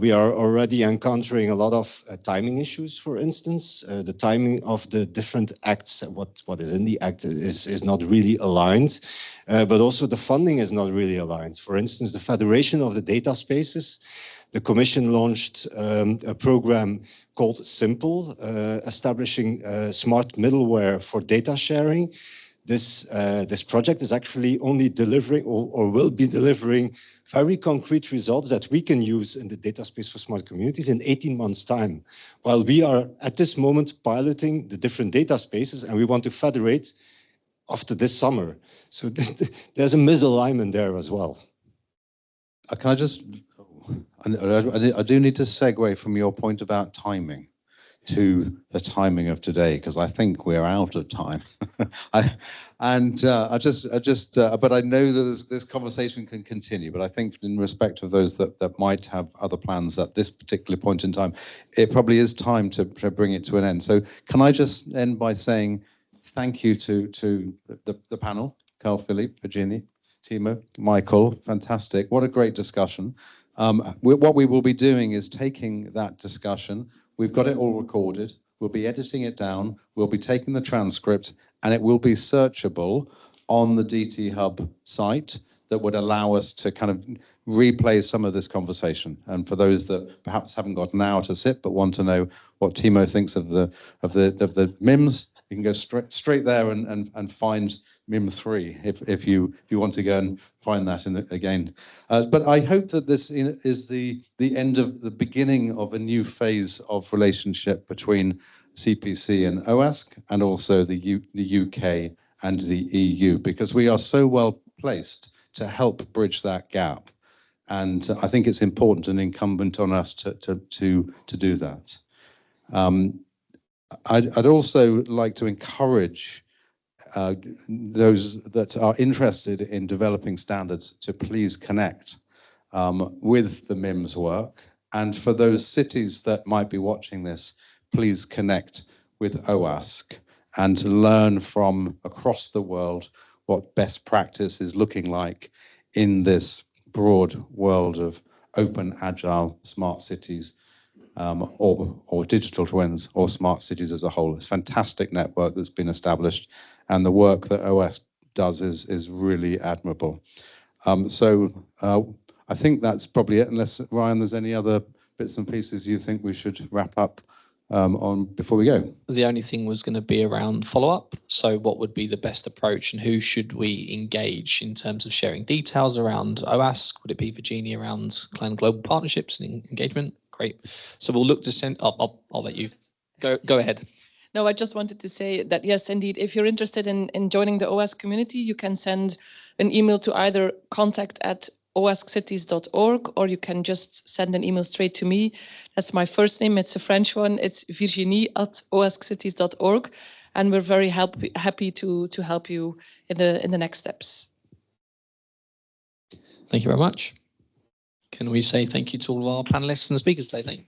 we are already encountering a lot of timing issues, for instance. The timing of the different acts, what is in the act is not really aligned, but also the funding is not really aligned. For instance, the Federation of the Data Spaces, the Commission launched a program called Simple, establishing smart middleware for data sharing. This project is actually only delivering or will be delivering very concrete results that we can use in the data space for smart communities in 18 months' time. While we are at this moment piloting the different data spaces and we want to federate after this summer. So there's a misalignment there as well. Can I just, I do need to segue from your point about timing to the timing of today, because I think we're out of time. But I know that this conversation can continue, but I think in respect of those that might have other plans at this particular point in time, it probably is time to bring it to an end. So can I just end by saying thank you to the panel, Carl Philippe, Virginie, Timo, Michael, fantastic. What a great discussion. What we will be doing is taking that discussion. We've got it all recorded. We'll be editing it down. We'll be taking the transcript, and it will be searchable on the DT Hub site that would allow us to kind of replay some of this conversation. And for those that perhaps haven't got an hour to sit but want to know what Timo thinks of the MIMS, you can go straight there and find MIM 3 if you want to go and find that again. But I hope that this is the end of the beginning of a new phase of relationship between CPC and OASC, and also the UK and the EU, because we are so well placed to help bridge that gap. And I think it's important and incumbent on us to do that. I'd also like to encourage those that are interested in developing standards to please connect with the MIMS work. And for those cities that might be watching this, please connect with OASC and to learn from across the world what best practice is looking like in this broad world of open, agile, smart cities, or digital twins, or smart cities as a whole. It's a fantastic network that's been established, and the work that OASC does is really admirable. I think that's probably it, unless, Ryan, there's any other bits and pieces you think we should wrap up on before we go. The only thing was going to be around follow-up. So what would be the best approach, and who should we engage in terms of sharing details around OASC? Would it be Virginie around global partnerships and engagement? Great. So we'll look to send, I'll let you go ahead. No, I just wanted to say that, yes, indeed, if you're interested in joining the OASC community, you can send an email to either contact@oascities.org, or you can just send an email straight to me. That's my first name. It's a French one. It's virginie@oascities.org. And we're very happy to help you in the next steps. Thank you very much. Can we say thank you to all of our panelists and speakers today? Thank you.